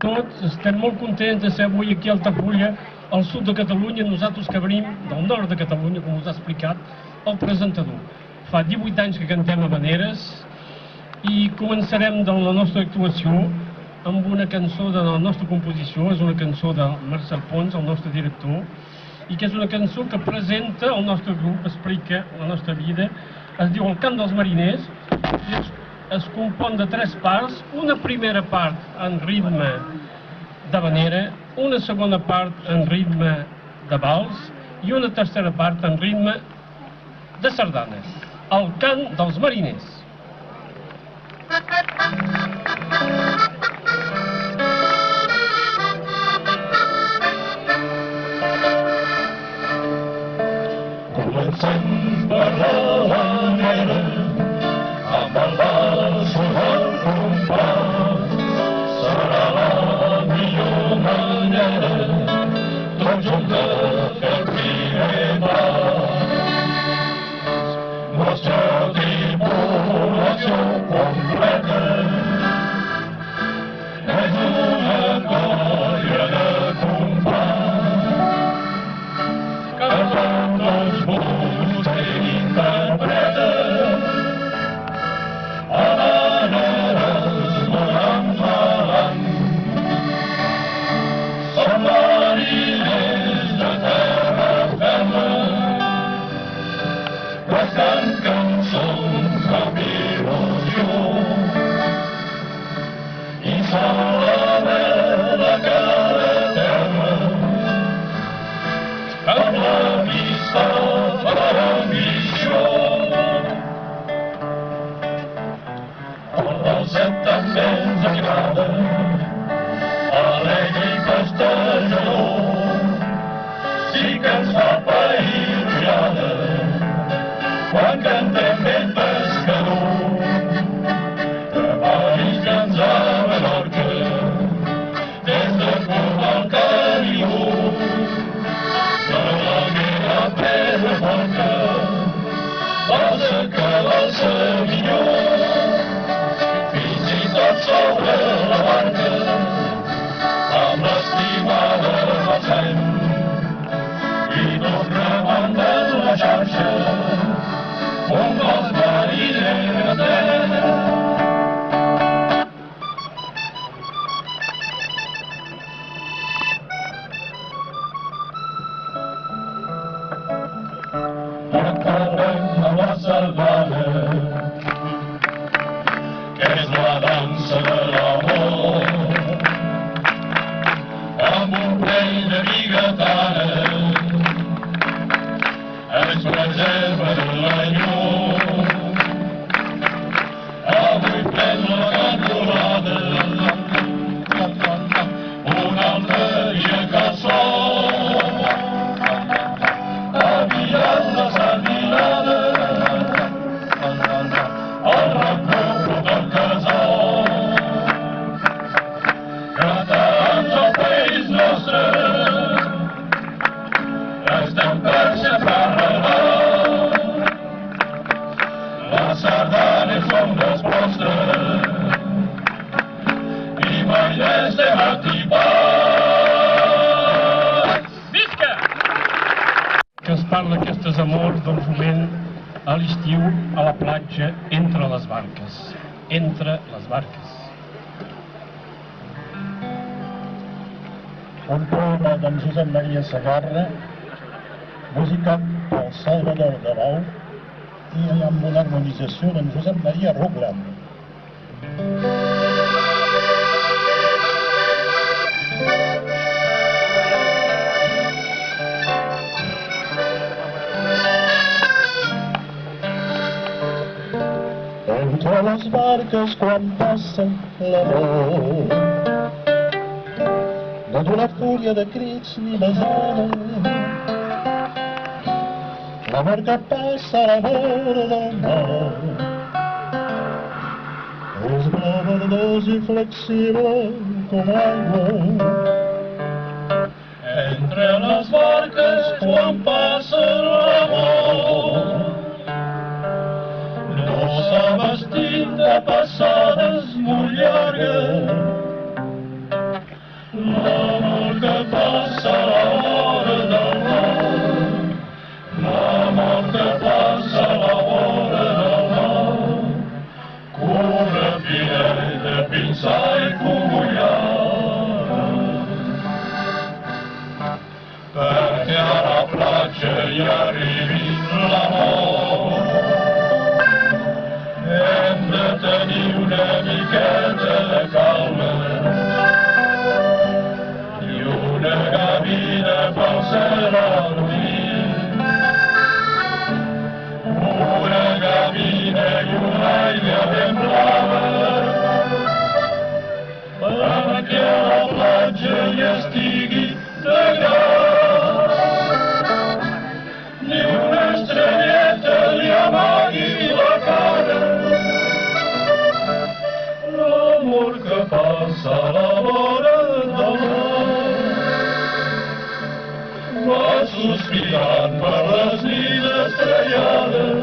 Tots estem molt contents de ser avui aquí a Altafulla, al sud de Catalunya, nosaltres que venim del nord de Catalunya, com us ha explicat el presentador. Fa 18 anys que cantem habaneres i començarem de la nostra actuació amb una cançó de la nostra composició, és una cançó de Marcel Pons, el nostre director, i que és una cançó que presenta el nostre grup, explica la nostra vida, es diu El cant dels mariners, i es compon de 3 parts, una primera part en ritme d'habanera, una segona part en ritme de vals i una tercera part en ritme de sardanes. El cant dels mariners. Comencem per l'habanera, amb el vals al compàs, serà la millor manera, tots junts de fer el primer pas. Nostra tripulació completa és una colla de companys que tots els busca i interpreta habaneres malant. Som mariners de terra ferma, cantant cançons amb il·lusió, i som la vela cada terra, amb l'amistat per ambició. El balset també ens agrada, alegre i festejador, sí que ens fa pair ullada quan cantem ben pescador. De París fins a Menorca, des de Cuba al Canigó, de l'Alguer a Pedraforca, balsa que balsa millor, fins i tot sobre la barca, amb l'estimada balsem, i tot remandant la xarxa, com els mariners de acabem amb la sardana, que és la dansa de l'amor, amb un play de bigatana ens preserva de l'enyor. Avui pren la cantonada una altra dia que el sol, aviat la sardinada el racó del casal. Catalans al país nostre estem per xafarra, les sardanes són resposta i mai estem activats. Visca! Que es parla aquestes amors del jovent a l'estiu a la platja entre les barques. Entre les barques. Un poema d'en Josep Maria Sagarra, musicat pel Salvador Gavau i amb una harmonització d'en Josep Maria Roglan. Entre les barques quan passa l'amor, no d'una fúria de crits ni besada, l'amor que passa a la vora del mar és verdós i flexible com aigua. entre les barques quan passa l'amor. No s'ha vestit de passades molt llargues, l'amor que passa a la vora del mar, l'amor que passa a la vora del mar, corre filet de pinçar i cogollar, perquè a la platja hi arribi l'amor. Hem de tenir una miqueta de calma i una gavina pel cel arrodit, una gavina i una aigua ben blava, perquè a la platja hi estigui de gras, ni una estrelleta li amagui la cara. L'amor que passa a la vora del mar va sospirant per les nits estrellades.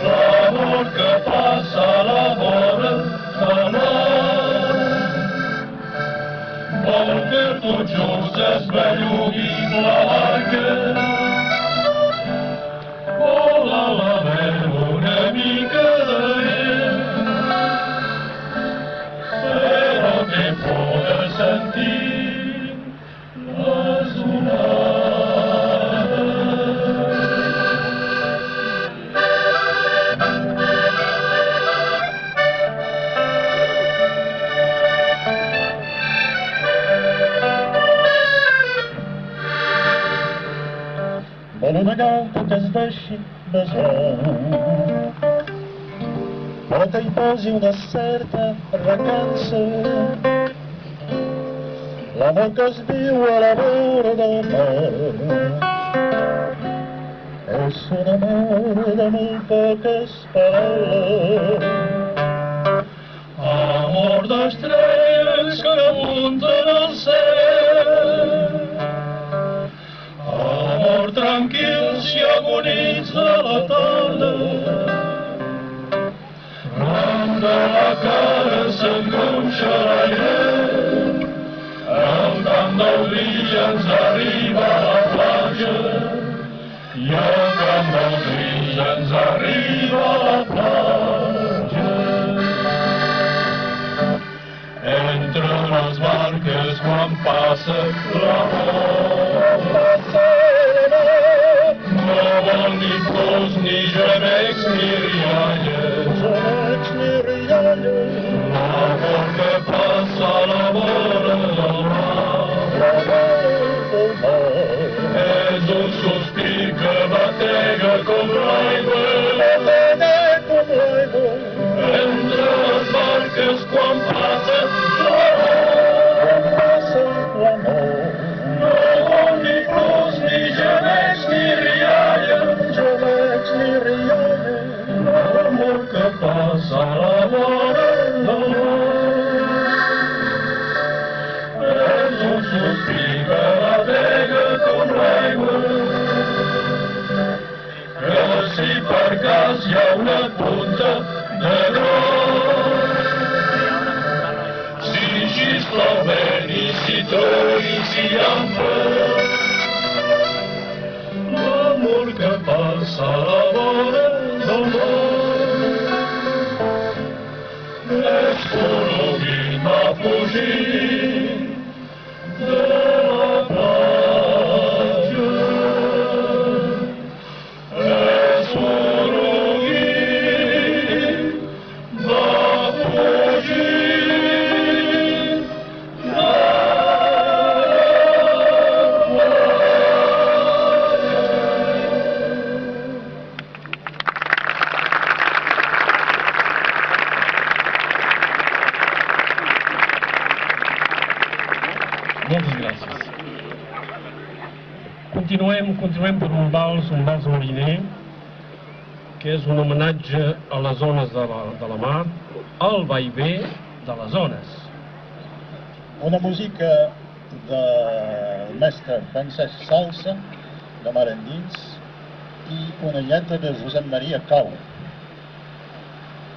L'amor que passa a la vora del mar vol que tots junts es belluguin la barca. Vol a la veu una mica de vent, però té por de sentir les onades. Vol una gauta que es deixi besar, però que hi posi una certa recança. L'amor que es viu a la vora del mar és un amor de molt poques paraules, amor d'estrelles que apunten al cel, amor tranquils i agonits de la tarda. Ram de la cara s'engronxa l'aire, el camp del Gris ens arriba a la platja, i el camp del Gris ens arriba a la platja. Entre les barques quan passa l'amor, no vol ni plors, ni gemecs, ni rialles, l'amor que passa a la vora del mar és un sospir que batega com l'aigua entre les barques quan passa l'amor. No vol ni plors, ni gemecs, ni rialles, l'amor que passa a la vora del mar és un sospir que batega com l'aigua, que si per cas hi ha una punta de gros, si xiscla el vent i si treu i si llampa, l'amor que passa a la vora del mar és corrugint va fugir de la platja, és corrugint va fugir de la Moltes gràcies. Continuem per un vals mariner, que és un homenatge a les ones de la mar, al vaivé de les ones. Una música del mestre Francesc Salsa, de Mar Endins, i una lletra de Josep Maria Cau.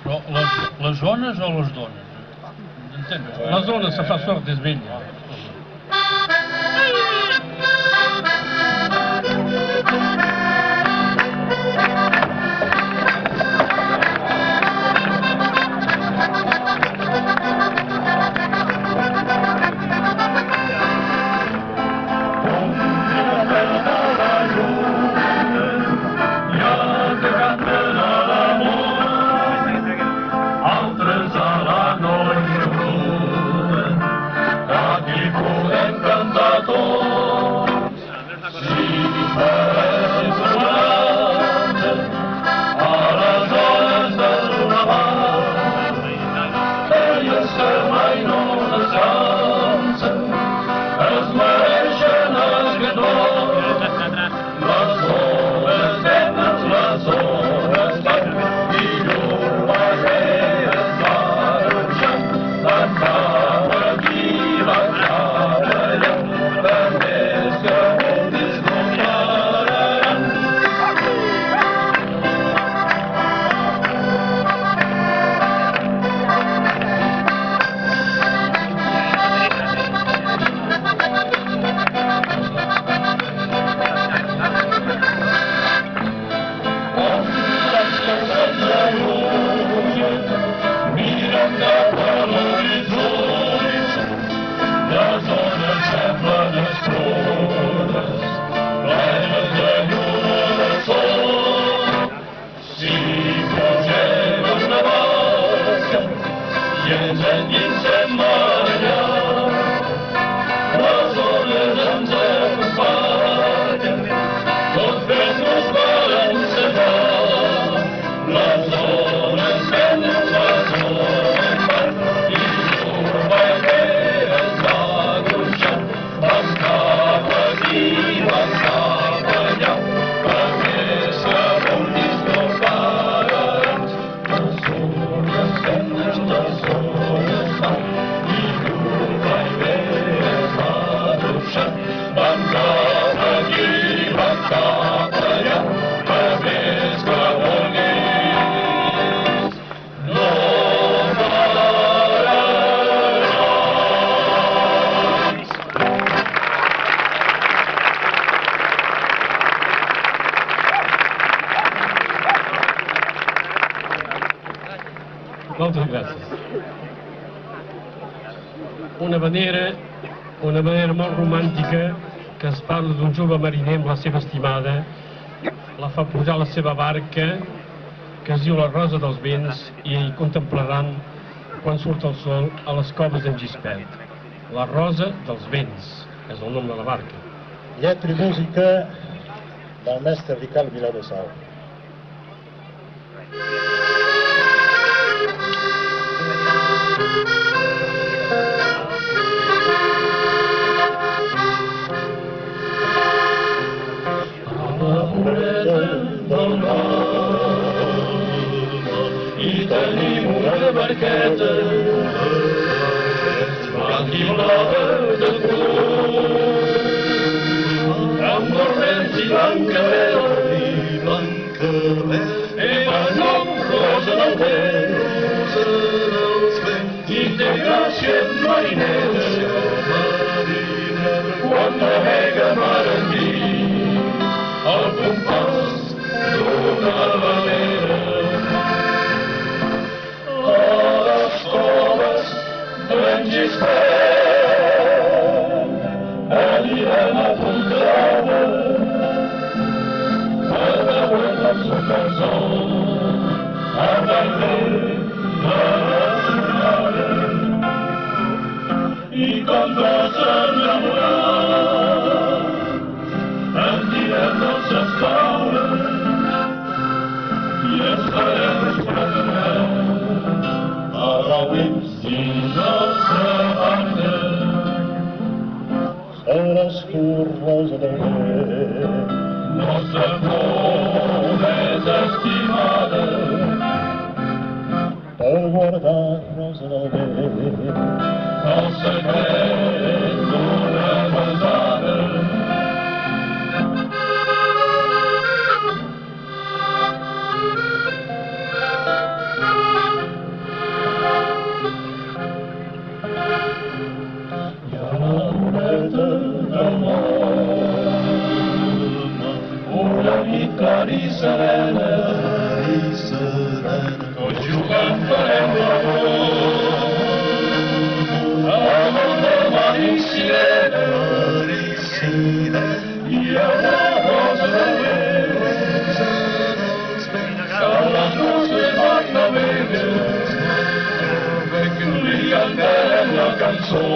Però les zones o les dones? Entenc? La zona se fa sort és vella. Moltes gràcies. Una manera molt romàntica que es parla d'un jove mariner amb la seva estimada, la fa pujar a la seva barca, que es diu la Rosa dels Vents, i hi contemplaran, quan surt el sol, a les coves d'en Gispert. La Rosa dels Vents és el nom de la barca. Lletra i música del mestre Ricard Viladesau. I tenim una barqueta blanc i blava de color, amb corrents i blanca vela, i per nom Rosa del Vent, i té gràcia marinera, quan navega mar endins, al compàs d'una velera. d'en Gispert, anirem a Contrada, a veure la sua cançó, a veure la nacionada, i com dos enamorats, ens direm nostres paraules, i ens farem esperar. Arrauim dins nostra banda, seràs tu, Rosa del Vent, nostra flor més estimada, per guardar, Rosa del Vent, el secret d'una cançó,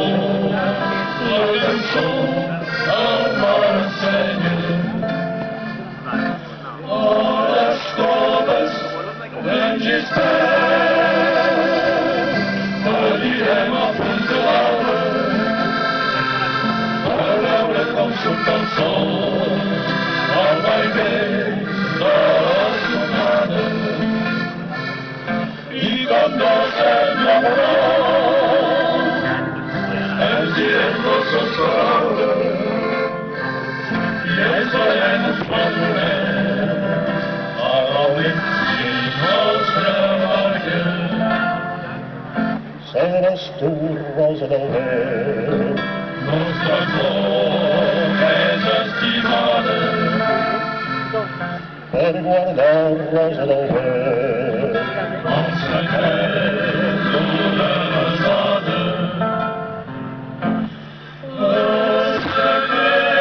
el mar ensenya. A les coves d'engispert anirem a punt de l'alba a veure com surt el sol al vaivé de les jornades i com no sembla volar ens direm nostres paraules i ens farem uns perdoners a gaudir si nostra barca. Seràs tu, rosa del vent, Nostra flor més estimada, per guardar rosa del vent. el secret d'una besada. El secret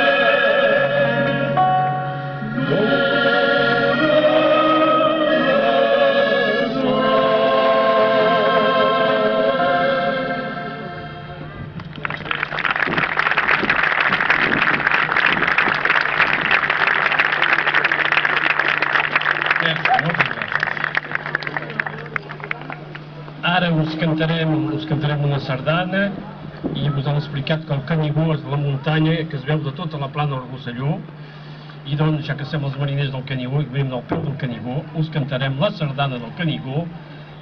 d'una Ara us cantarem una sardana i us han explicat que el Canigó és la muntanya que es veu de tota la plana del Rosselló i doncs, ja que som els mariners del Canigó i vivim al peu del Canigó, us cantarem la sardana del Canigó,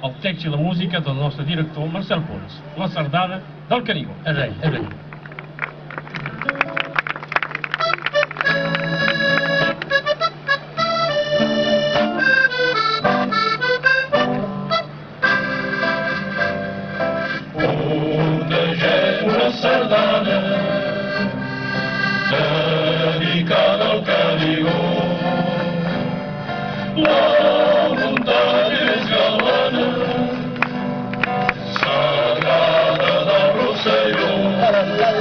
el text i la música del nostre director Marcel Pons. La sardana del Canigó. És ell, és ell. Una sardana dedicada al Canigó. La muntanya és galana, sagrada del Rosselló.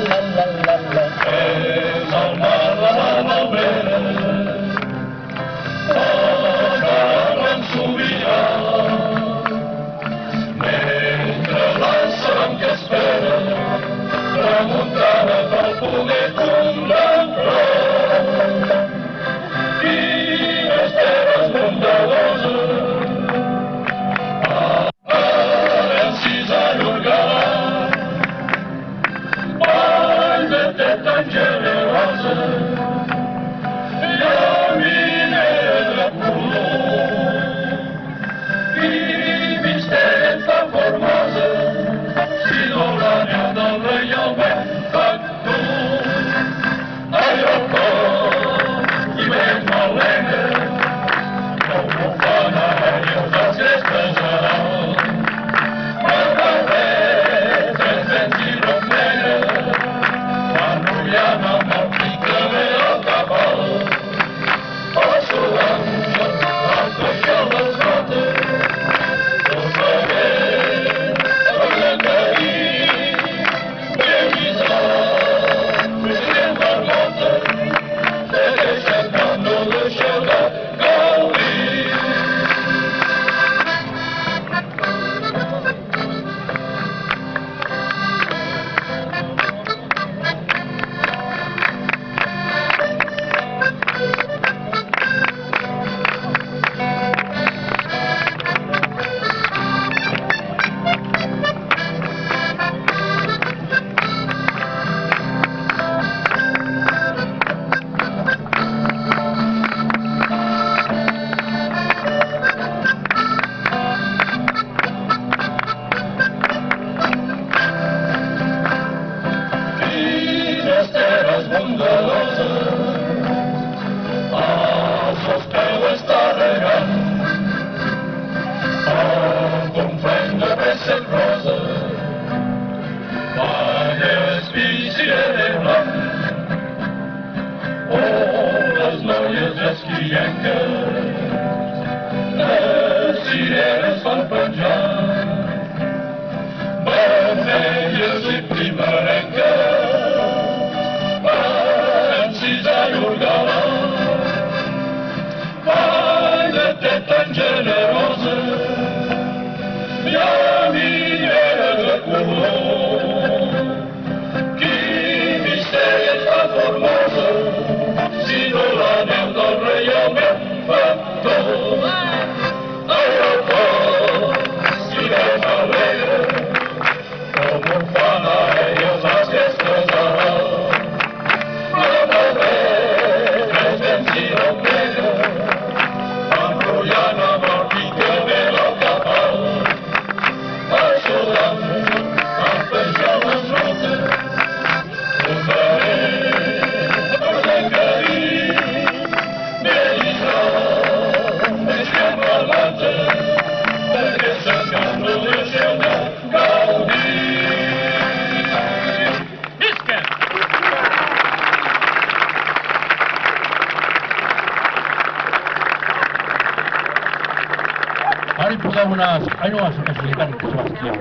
deuen anar... Ai, no, és que s'hi van esquiar.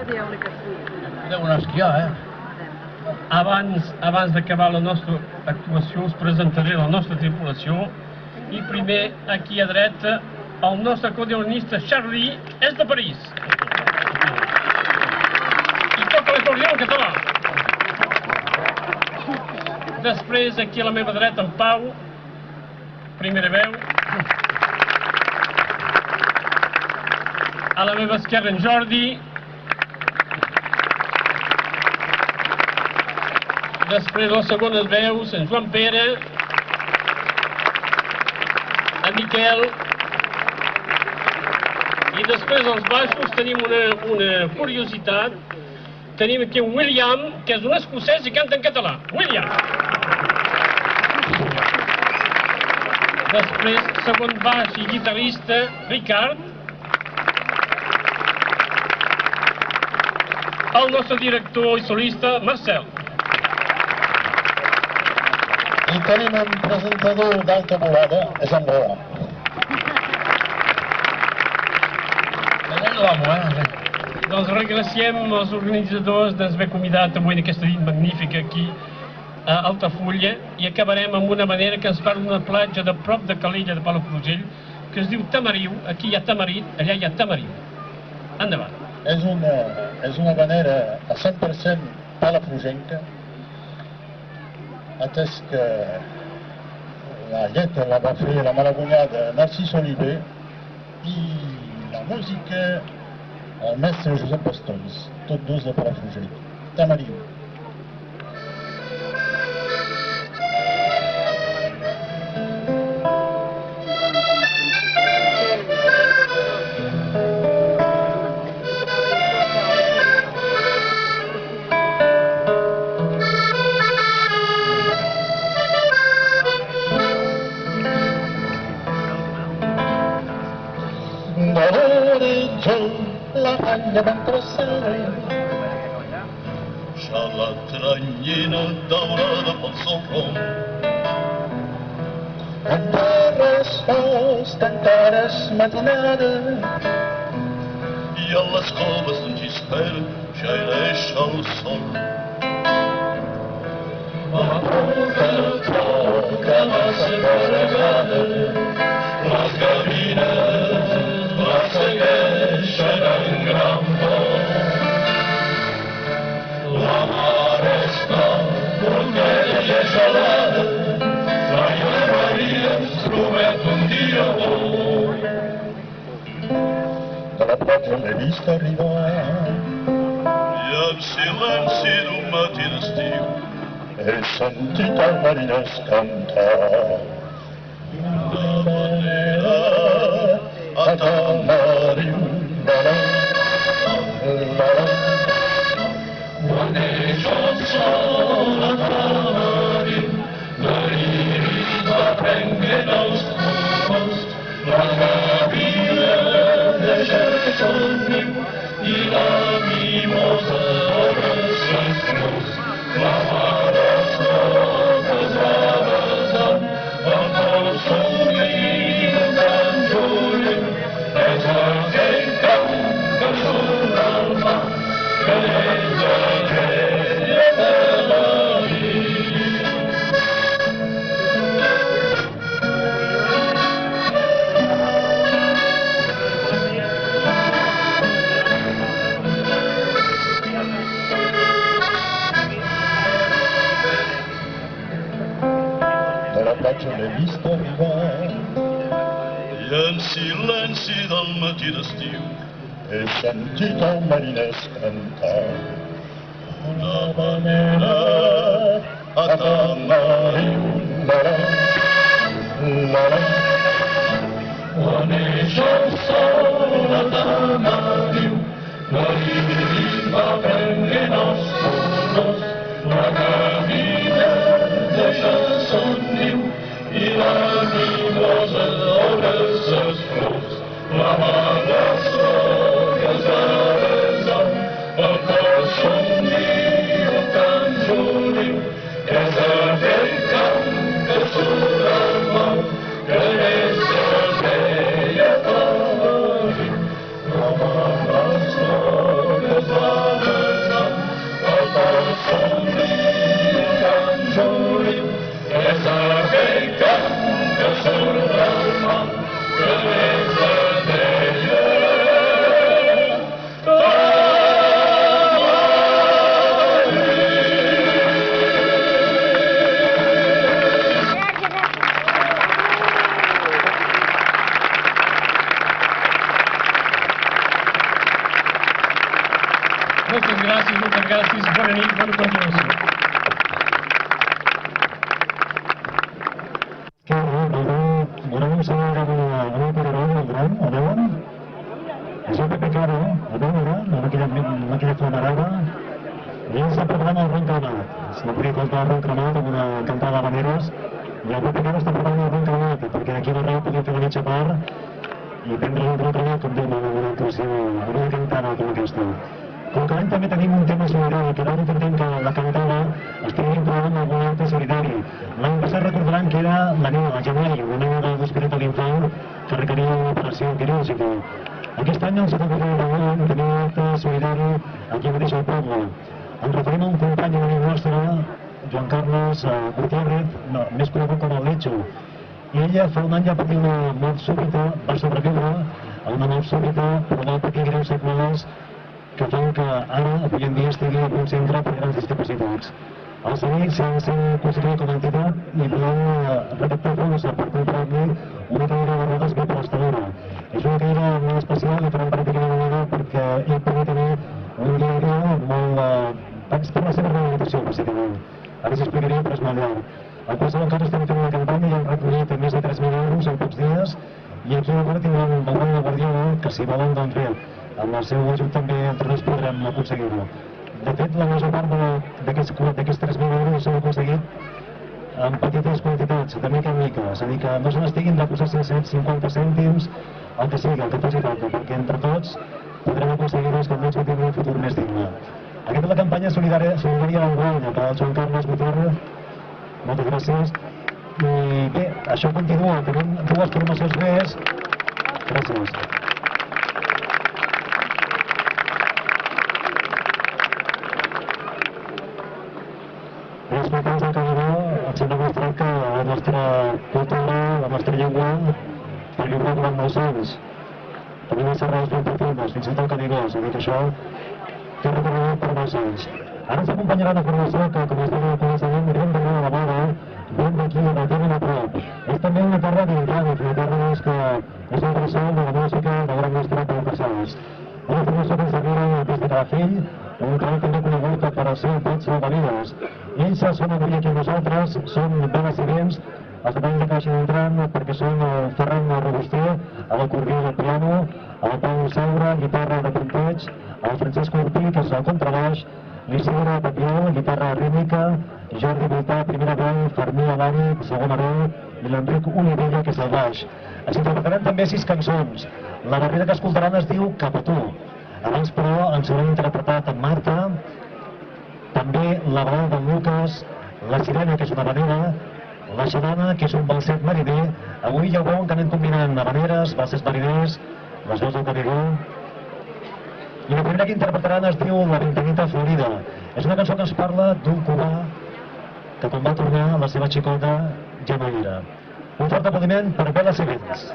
Deuen anar a esquiar, Abans d'acabar la nostra actuació us presentaré la nostra tripulació i primer, aquí a dreta, el nostre acordeonista Charlie és de París. I toca l'acordeó en català. Després, aquí a la meva dreta, en Pau, primera veu. A la meva esquerra, en Jordi. Després, les segones veus, en Joan Pere, en Miquel. I després, als baixos, tenim una curiositat. Tenim aquí un William, que és un escocès i canta en català. William! Després, segon baix i guitarrista, Ricard. El nostre director i solista, Marcel. I tenim un presentador d'alta volada, és en Roa. Doncs regraciem els organitzadors d'haver convidat avui en aquesta nit magnífica aquí a Altafulla i acabarem amb una manera que ens parla d'una platja de prop de Calella de Palafrugell que es diu Tamariu. Aquí hi ha tamarit, allà hi ha tamariu. Endavant. És una manera a 100% palafrugenca, atès que la lletra la va fer la malaguanyada Narcís Oliver i la música el mestre Josep Bastons, tots dos de Palafrugell. Tamariu. La agna d'entreçada ja la tranyina daurada pel sol rom en terres fos cantares matinada i a les coves d'en Gispert ja hi deixa el sol. La toca massa carregada, les gavines la segueixen en gran vol. La mar està porqueta i gelada, la Lluna Maria ens promet un dia bo. de la platja l'he vist arribar. I en silenci d'un matí d'estiu He sentit el mariners cantar una manera a Tamariu, quan neix el sol a Tamariu, l'iris va prenguent els colors, la gavina deixa el seu niu i la mimosa obre les flors. La mare soques va besant amb el somriu tan juliu. És aquell cant que surt del mar, que és aquella melodia. de la platja l'he vist arribar. I en silenci del matí d'estiu He sentit el mariners cantar una manera a Tamariu, quan neix el sol a Tamariu, l'iris va prenguent els colors, la gavina deixa el son niu i la mimosa obre les flors. La mare soques va besant el cor somriu tan juliu, que és aquell cant que surt del mar, que és aquella Tamariu. Moltes gràcies, bona nit, bona continuació. Volem saber una paraula del gran, a veure? Això que picava, a veure, amb aquella flamarada. I ells està preparant el ron cremat. Si no podia faltar el ron cremat amb una cantada d'habaneres, i el Pepe Caro està preparant el ron cremat, perquè d'aquí a darrere podem fer la mitja part i prendre el ron cremat, com dèiem, amb una actuació, una cantada com aquesta. Com que l'any també tenim un tema solidari, que ara intentem que la cantada estigui vinculada amb algun acte solidari. L'any passat recordaran que era la nena, la Janai, una nena de l'Hospital de l'Infant que requeria una operació quirúrgica. Aquest any, el 74 d'any, tenim un acte solidari aquí mateix al poble. Ens referim a un company amic nostre, Joan Carles Gutiérrez, més conegut com el Lecho. I ella fa un any ja patir una mort súbita, va sobreviure a una mort súbita, però va patir greus seqüeles que fan que ara, avui en dia, estigui en un centre per grans discapacitats. Els amics s'han constituït com a entitat i podem recaptar fons per comprar-li una cadira de rodes bé per l'estelera. És una cadira molt especial i farem pràctica de manera perquè ell pugui tenir un dia a dia molt... per la seva rehabilitació, bàsicament. Ara s'explicaria, però és molt llarg. En qualsevol cas estem fent una campanya i hem recollit més de 3.000 euros en pocs dies i aquí a l'hora tindrem un Balbany de Guardiola que si volen doncs bé, amb el seu ajut també entre tots podrem aconseguir-ho. De fet, la major part d'aquests 3.000 euros s'han aconseguit en petites quantitats, de mica en mica. És a dir, que no se n'estiguin de posar 150 cèntims, el que sigui, el que faci falta, perquè entre tots podrem aconseguir-nos que el món tingui un futur més digne. Aquesta és la campanya solidària d'enguany, pel Joan Carles Gutiérrez. Moltes gràcies. I bé, això continua, tenim dues formacions més. Gràcies. Els matins del Canadà ens hem demostrat que la nostra cultura, la nostra llengua, perviurà durant molts anys. Tenim les arrels ben profundes, fins i tot el Canigó, és a dir que això té recorregut per molts anys. Ara ens acompanyarà una formació que, com es deia al començament, ben de la Vara, ben d'aquí, de tenen a prop. És també una terra d'intràmits, una terra que és un bressol de la música de gran nostra per passades. Una formació que ens arriba al pis de Calafell, un canal també conegut per al seu pot salvavides. Ells són avui aquí amb nosaltres, són ben residents, els companys que vagin entrant perquè són el Ferran Robuster, l'acordió del piano, el Pau Saura, guitarra de punteig, el Francesc Orpí, que és el contrabaix, l'Isidre Papiol, guitarra rítmica, Jordi Voltà, primera veu, Fermí Alani, segona veu, i l'Enric Olivella, que és el baix. Ens interpretaran també 6 cançons. La darrera que escoltaran es diu Cap a tu. Abans, però, ens haurem interpretat en Marta, també la balada d'en Lucas, la Sirena, que és una habanera, la Xalana, que és un balset mariner. Avui ja ho veuen que anem combinant habaneres, balsets mariners, les veus del Canigó. I la primera que interpretaran es diu La Ventanita Florida. És una cançó que ens parla d'un cubà que quan va tornar la seva xicota ja no hi era. Un fort aplaudiment per Bela Sevens.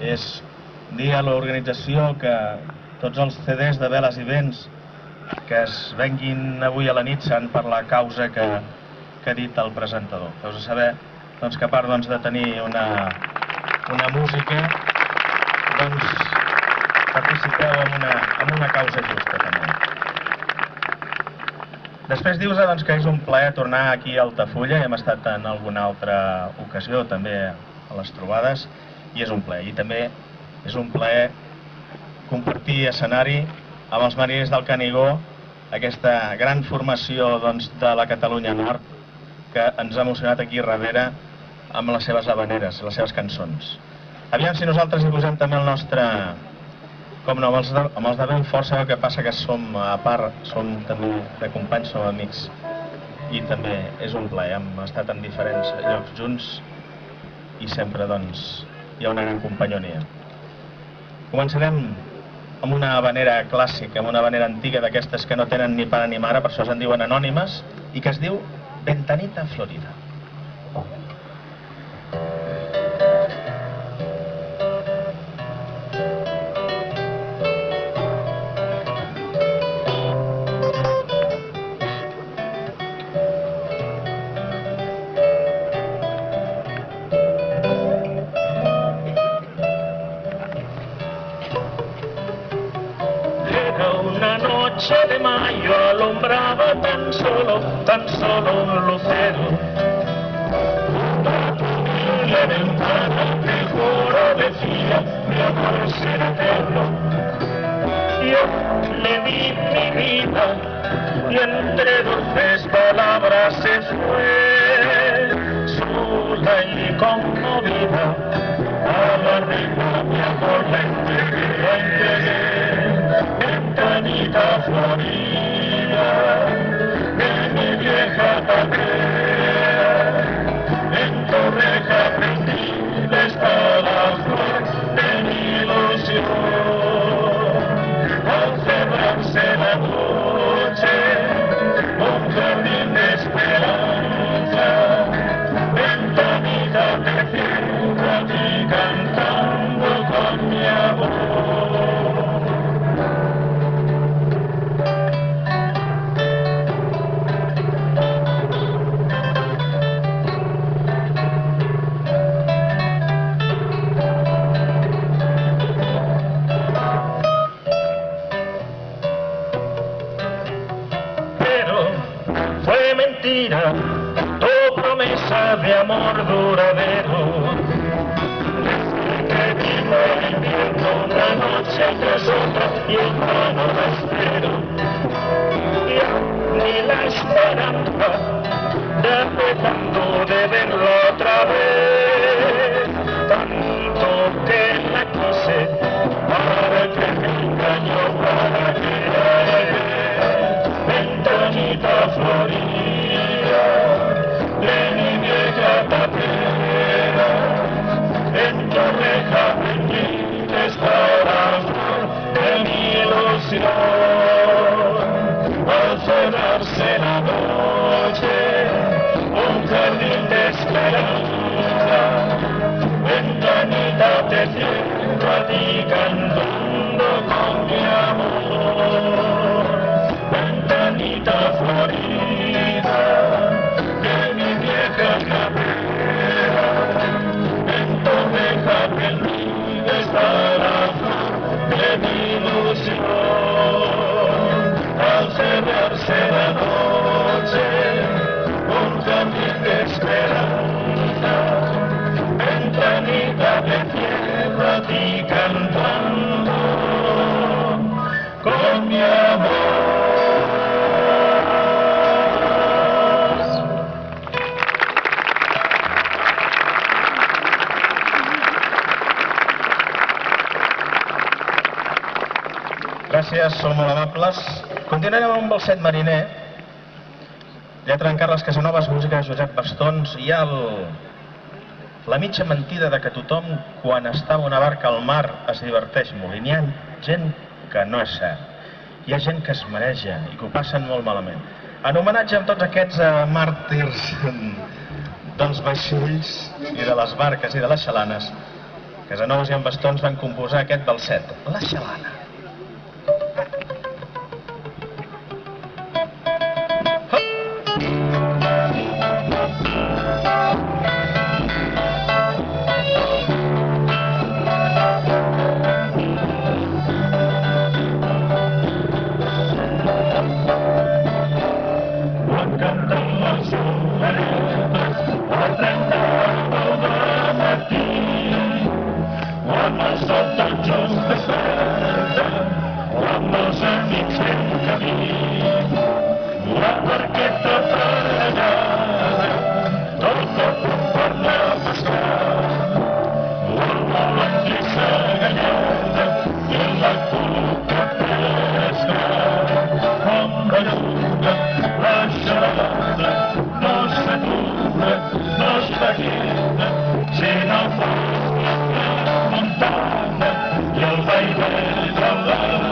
És dir a l'organització que tots els CDs de veles i vents que es venguin avui a la nit seran per la causa que ha dit el presentador. Heu de saber que a part de tenir una música, participeu en una causa justa també. Després dius que és un plaer tornar aquí a Altafulla, hem estat en alguna altra ocasió també a les trobades, i és un plaer. I també és un plaer compartir escenari amb els mariners del Canigó, aquesta gran formació de la Catalunya Nord que ens ha emocionat aquí darrere amb les seves habaneres, les seves cançons. Aviam si nosaltres hi posem també el nostre... Com no, amb els de Ben Força, el que passa que som, a part, som també de companys, som amics, i també és un plaer. Hem estat en diferents llocs junts i sempre, hi ha una gran companyonia. Començarem amb una habanera clàssica, amb una habanera antiga d'aquestes que no tenen ni pare ni mare, per això se'n diuen anònimes, i que es diu Ventanita Florida. De mayo alumbraba tan solo un lucero. La ventana te juro decía, mi amor será eterno. Yo le di mi vida y entre dulces palabras se fue, sola y conmovida. A la reina mi amor la entregué. Ventanita Florida, de mi vieja patria, en tu reja prendida está la flor de mi ilusión. Al cerrarse la noche, un jardín de esperanza, ventanita te cierro a ti cantando con mi amor. Tu promesa de amor duradero, que vivo viviendo una noche tras otra y en vano la espero. Ya ni la esperanza dejando de verlo otra vez, tanto que la quise para que me engañó, para que ventanita Florida, de mi vieja patera, en tu reja prendida está la flor de mi ilusión. Al cerrarse la noche, un jardín de esperanza, ventanita te cierro a ti cantando con mi amor. Ventanita Florida, de mi vieja carrera, en tu reja prendida está la flor de mi ilusión. Al cerrarse la noche, un jardín de esperanza, ventanita te cierro a ti cantando con mi amor. Gràcies, sou molt amables. Continuarem amb el Set Mariner, lletra en Carles Casanovas, música de Josep Bastons. Hi ha la mitja mentida de que tothom, quan està en una barca al mar, es diverteix molt. I n'hi ha gent que no és cert. Hi ha gent que es mareja i que ho passen molt malament. En homenatge amb tots aquests màrtirs dels vaixells i de les barques i de les xalanes, Casanovas i en Bastons van composar aquest del Set, La Xalana. Montana, y el baile de la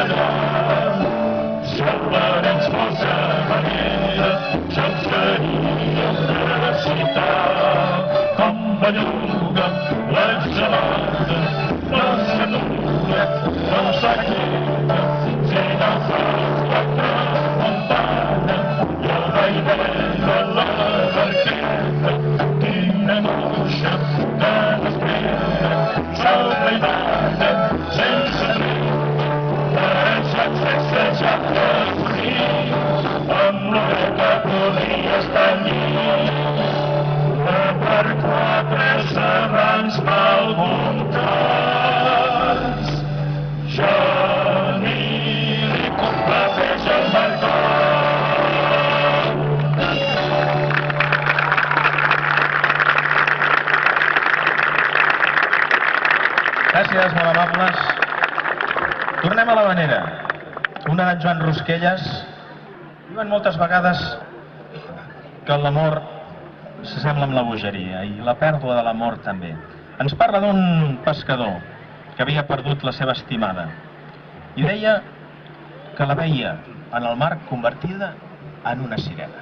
ballar. Salvar ens posa manera, ja ens teníem de citar. Com belluga la gelada, no s'atura, no s'aqueta, si no fas la tramuntana, i el vaivè de la barqueta, quina moixa que desplega, salta i balla sense tret, deixat sacsejat els ulls, amb l'hora que podies tenir. Per quatre serrans mal muntats, ja ni li compra peix al mercat. Gràcies, molt amables. Tornem a l'Havanera. Una d'en Joan Rosquelles. Diuen moltes vegades que l'amor s'assembla amb la bogeria i la pèrdua de l'amor també. Ens parla d'un pescador que havia perdut la seva estimada i deia que la veia en el mar convertida en una sirena.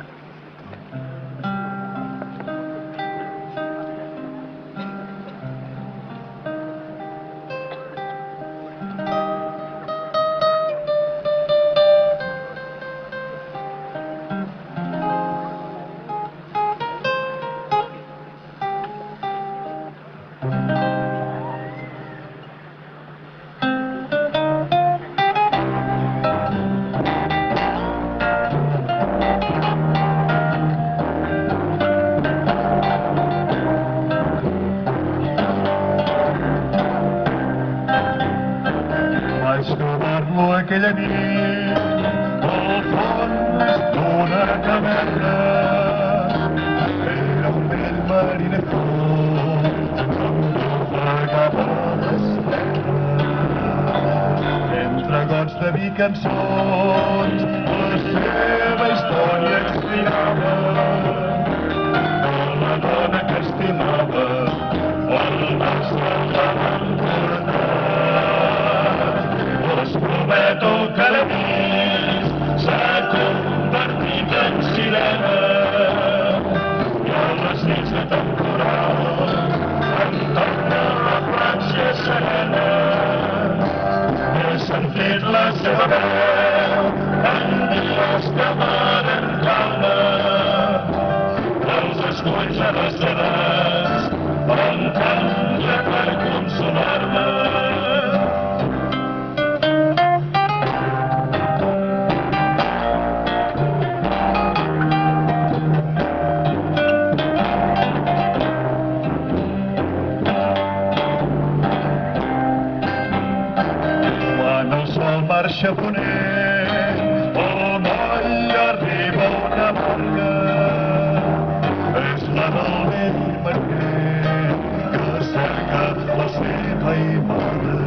Aquella nit, al fons d'una caverna, era un vell mariner fort, amb ofegava l'esquerra. Entre gots de vi cançons, la seva història expirava, de la dona que estimava, el nostre prometo que la nit s'ha convertit en sirena i a les nits de temporal em torna la platja serena. He sentit la seva veu en dies de mar en calma, dels esculls a les edats em canta per consolar-me. Marxa ponent, el moll arriba una barca, és la del vell mariner que cerca la seva imada.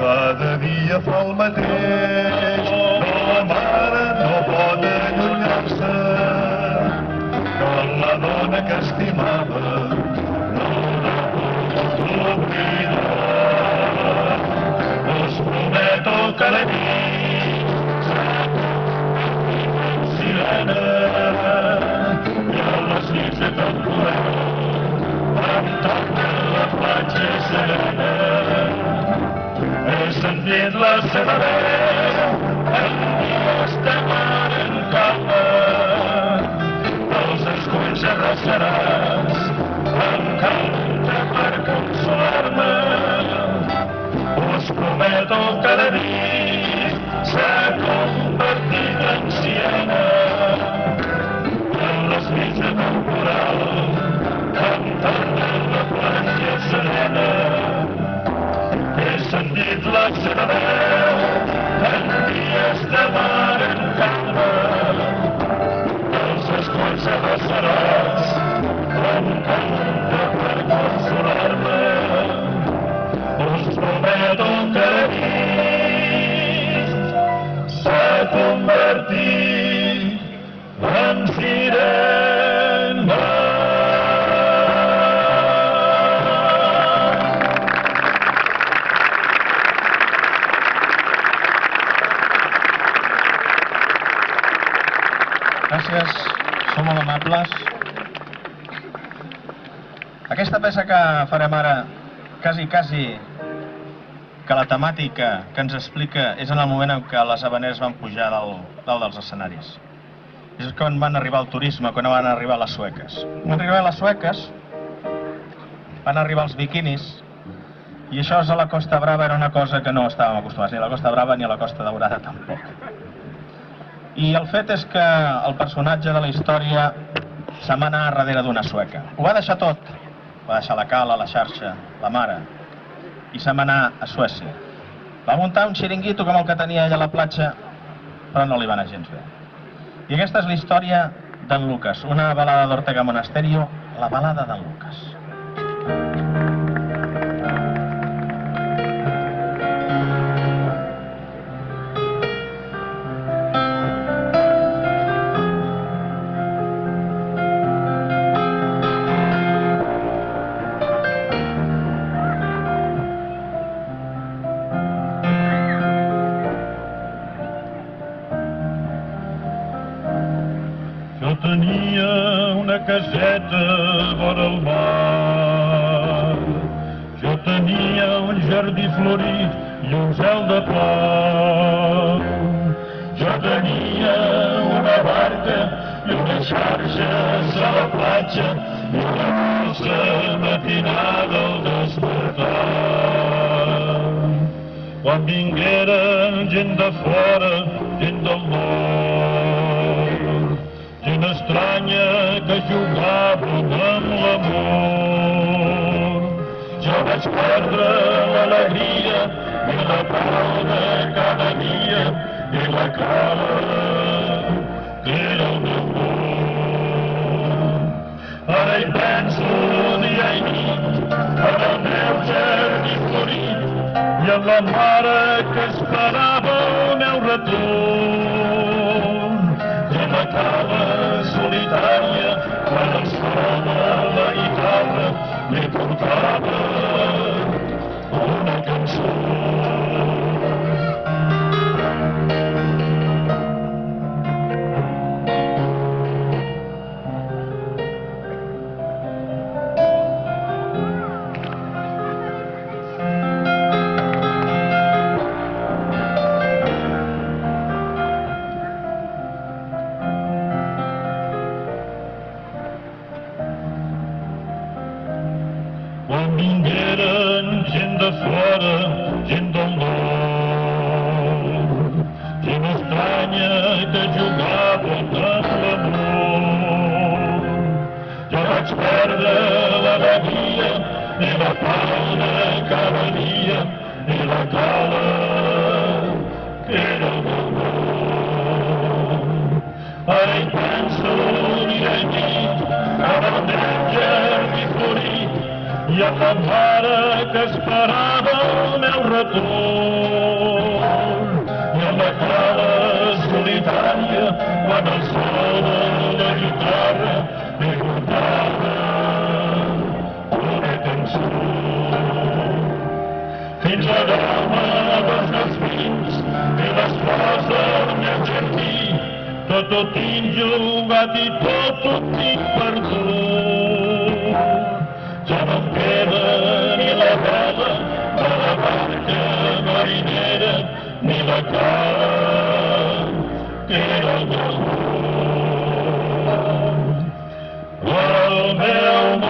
Cada dia fa el mateix, la mare no pot allunyar-se, que la dona que estimava no l'ha pogut oblidar. Us prometo que la nit serà sirena i a les nits de temporal em torna la platja serena. He sentit la seva veu Gràcies, sou molt amables. Aquesta peça que farem ara, quasi que la temàtica que ens explica és en el moment en què les habaneres van pujar dalt dels escenaris. És quan van arribar al turisme, quan van arribar les sueques. Quan van arribar les sueques, van arribar els biquinis, i això a la Costa Brava era una cosa que no estàvem acostumats, ni a la Costa Brava ni a la Costa Daurada tampoc. I el fet és que el personatge de la història se'n va anar darrere d'una sueca. Ho va deixar tot. Va deixar la cala, la xarxa, la mare, i se'n va anar a Suècia. Va muntar un xiringuito com el que tenia ella a la platja, però no li va anar gens bé. I aquesta és la història d'en Lucas, una balada d'Ortega Monasterio, la balada d'en Lucas. Tenia una caseta vora el mar. Jo tenia un jardí florit i un cel de pla. Jo tenia una barca i unes xarxes a la platja i una rosa matinada al despertar. Quan vingueren gent de fora, gent del nord, gent estranya que jugaven amb l'amor. Jo vaig perdre l'alegria i la pau de cada dia i la cara que era el meu món. Ara hi penso dia i nit en el meu jardí florit i en la mare que esperava el meu retorn. I la cala solitària quan el son de la guitarra li portava una cançó. Quan vingueren gent de fora, gent del nord, gent estranya que jugaven amb l'amor. Jo vaig perdre l'alegria i la pau de cada dia i la cala que era el meu món. Ara hi penso dia i nit en el meu jardí florit i a la mare que esperava el meu retorn. I a la cala solitària quan el son de la guitarra li portava una cançó. Fins a demà els vins i les flors del meu jardí, tot ho tinc jugat i tot ho tinc perdut. Ja no em queda ni la vela de la barca marinera ni la cara que era el meu món. El meu món,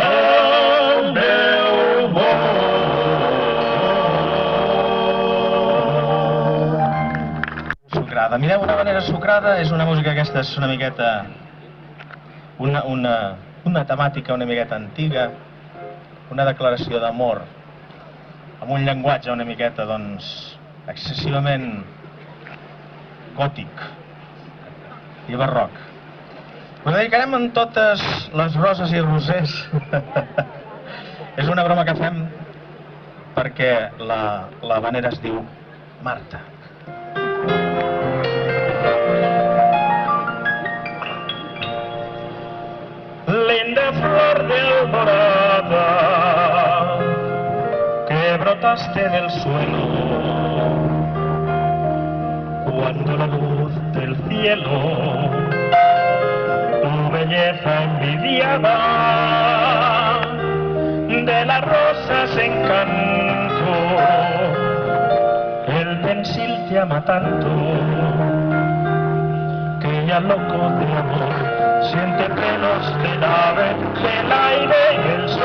el meu món. Sucrada. Mireu, una manera sucrada és una música aquesta, és una miqueta... Una temàtica una miqueta antiga, una declaració d'amor, amb un llenguatge una miqueta, doncs, excessivament gòtic i barroc. Ho dedicarem en totes les roses i rosers. És una broma que fem perquè la habanera es diu Marta. Linda flor de alborada que brotaste del suelo cuando la luz del cielo tu belleza envidiaba, de las rosas encanto, el pensil te ama tanto, que ya loco de amor siente pelos del ave, del aire y el sol.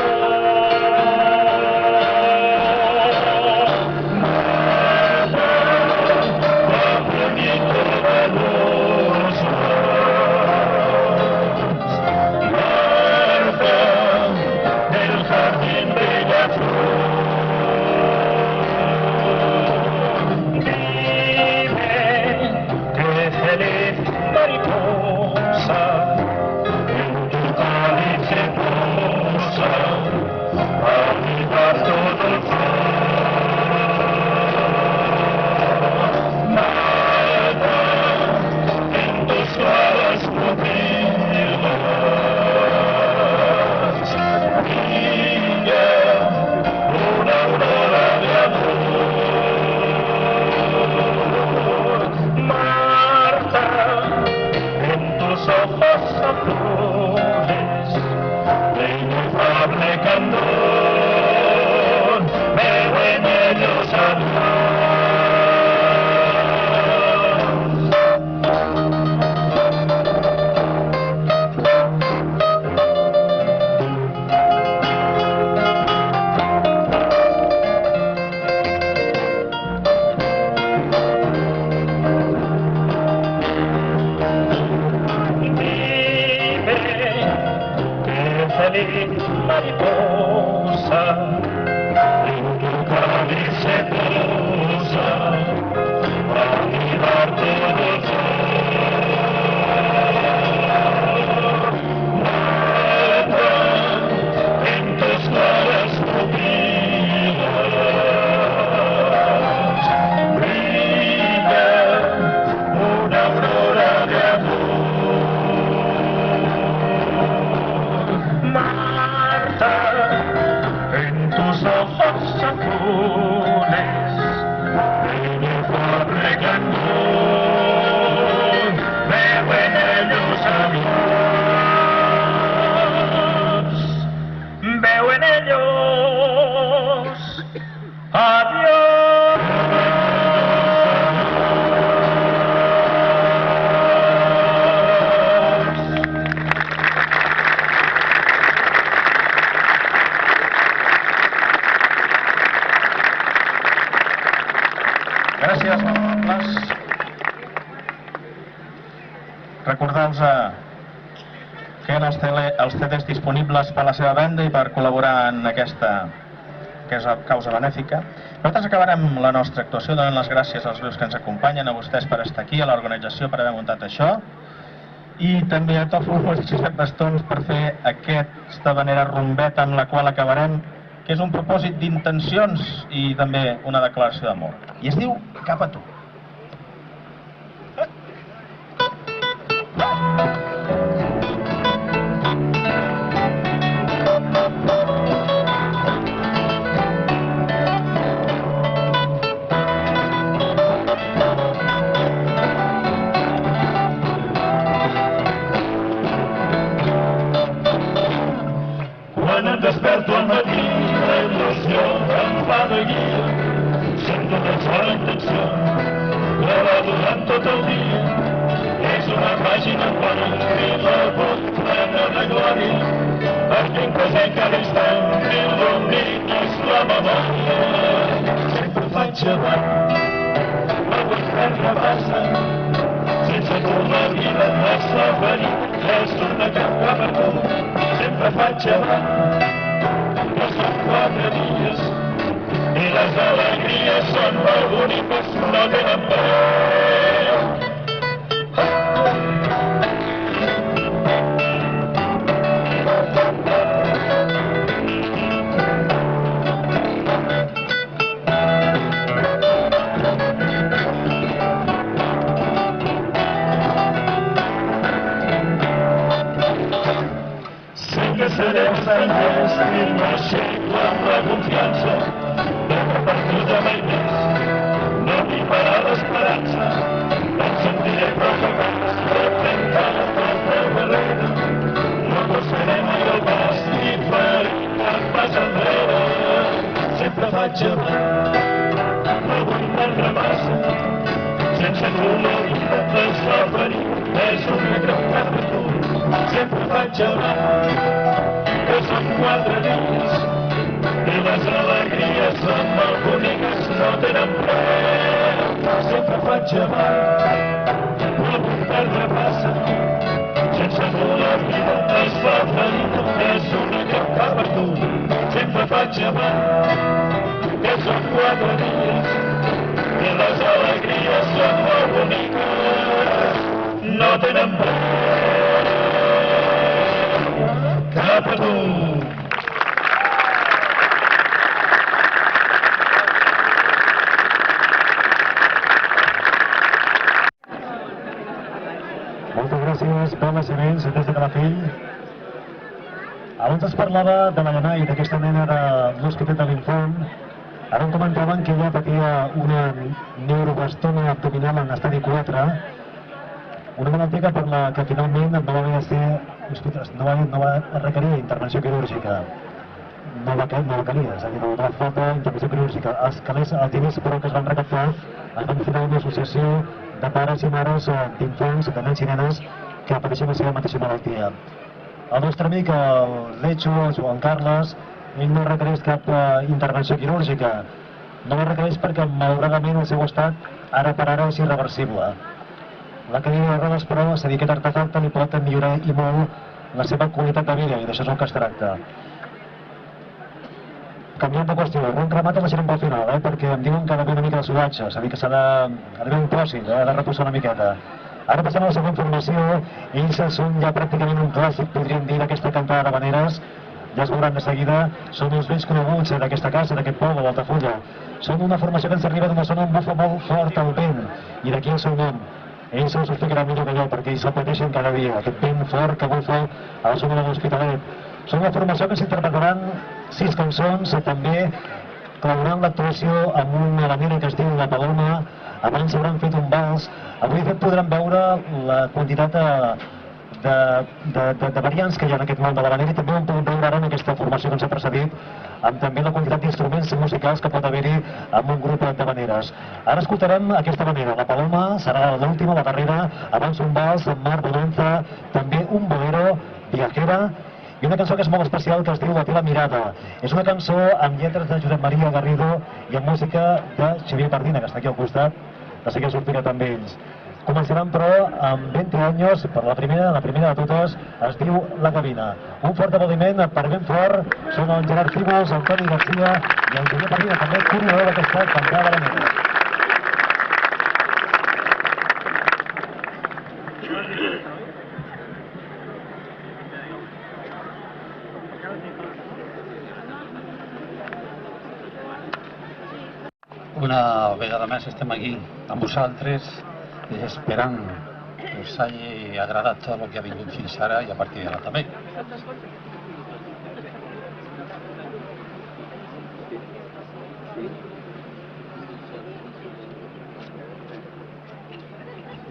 Gràcies, honorables. Recordeu-vos que hi ha els CDs disponibles per a la seva venda i per col·laborar en aquesta causa benèfica. Nosaltres acabarem la nostra actuació donant les gràcies als grups que ens acompanyen, a vostès per estar aquí, a l'organització per haver muntat això, i també a Tòfol i Josep Bastons per fer aquesta manera rumbeta amb la qual acabarem, que és un propòsit d'intencions i també una declaració d'amor. I es diu Cap a tu. Quan em desperto al matí, la il·lusió em fa de guia. Sento una sola intenció, gravar durant tot el dia. És una pàgina quan escriu la vot plena de glòria, perquè en present cada instant il·luminis la memòria. Sempre faig avant, no vull perdre massa, sense tu la vida m'està venint, és tornar cap a tu. Sempre faig avant, no són 4 dies, i les alegries són molt boniques, no tenen preu. Sé que sereu senyors i m'aixeco amb la confiança de compartir-te mai més. No m'hi farà l'esperança venir és una gran carretó. Sempre faig abans, que són 4 dies, i les alegries amb el boniques no tenen preu. Sempre faig abans, no puc perdre passa, sense tu la vida es fa feliç, és una gran carretó. Sempre faig abans, que són 4 dies, i les alegries són molt boniques, no tenen preu. Cap a tu! Moltes gràcies, Pol Nasciments, des de Calafell. Abans es parlava de la Yanai, d'aquesta nena de l'Hospital de l'Infant. Ara em comentaven que ella patia una neuroblastoma abdominal en estadi 4, una malaltia per la que finalment no va haver de ser no va requerir intervenció quirúrgica. No va calia, és a dir, no va falta intervenció quirúrgica. Els calés, els diners però que es van recaptar es van fer una associació de pares i mares d'infants, de nens i nenes que pateixen la seva mateixa malaltia. El nostre amic, el Lecho, el Joan Carles, ell no requereix cap intervenció quirúrgica. No la requereix perquè, malauradament, el seu estat, ara per ara, és irreversible. La cadira de rodes, però, és a dir, aquest artefacte li pot millorar i molt la seva qualitat de vida, i d'això és el que es tracta. Canviant de qüestió, ho hem cremat i deixarem pel final, perquè em diuen que ha d'haver una mica de sudatge, és a dir, que s'ha d'haver un pòsit, ha de reposar una miqueta. Ara passem a la següent formació. Ells són ja pràcticament un clàssic, podríem dir, d'aquesta cantada d'havaneres. Ja es veuran de seguida, són els vells coneguts d'aquesta casa, d'aquest poble, d'Altafulla. Són una formació que ens arriba d'una zona on bufa molt fort el vent, i d'aquí el seu nom. Ells els ho explicaran millor que jo, perquè ells el pateixen cada dia, aquest vent fort que bufa a la zona de l'Hospitalet. Són una formació que s'interpretaran 6 cançons, també clauran l'actuació amb una havanera que es diu La Paloma. Abans hauran fet un vals. Avui podran veure la quantitat de variants que hi ha en aquest món de l'havanera, i també ho podem veure ara en aquesta formació que ens ha precedit, amb també la quantitat d'instruments musicals que pot haver-hi amb un grup d'havaneres. Ara escoltarem aquesta havanera. La Paloma serà l'última, la darrera, abans un vals amb Mar Bonanza, també un bolero, Viajera, i una cançó que és molt especial, que es diu La teva mirada. És una cançó amb lletres de Josep Maria Garrido i amb música de Xavier Pardina, que està aquí al costat, de seguida sortirà també ells. Començaran, però, amb 20 anys, per la primera de totes, es diu La Cabina. Un fort aplaudiment per ben fort, són el Gerard Fígols, el Toni Garcia i el Xavier Pardina, també coordinador d'aquesta cantada havanera. Una vegada més estem aquí amb vosaltres, esperant que us hagi agradat tot el que ha vingut fins ara i a partir d'ara també.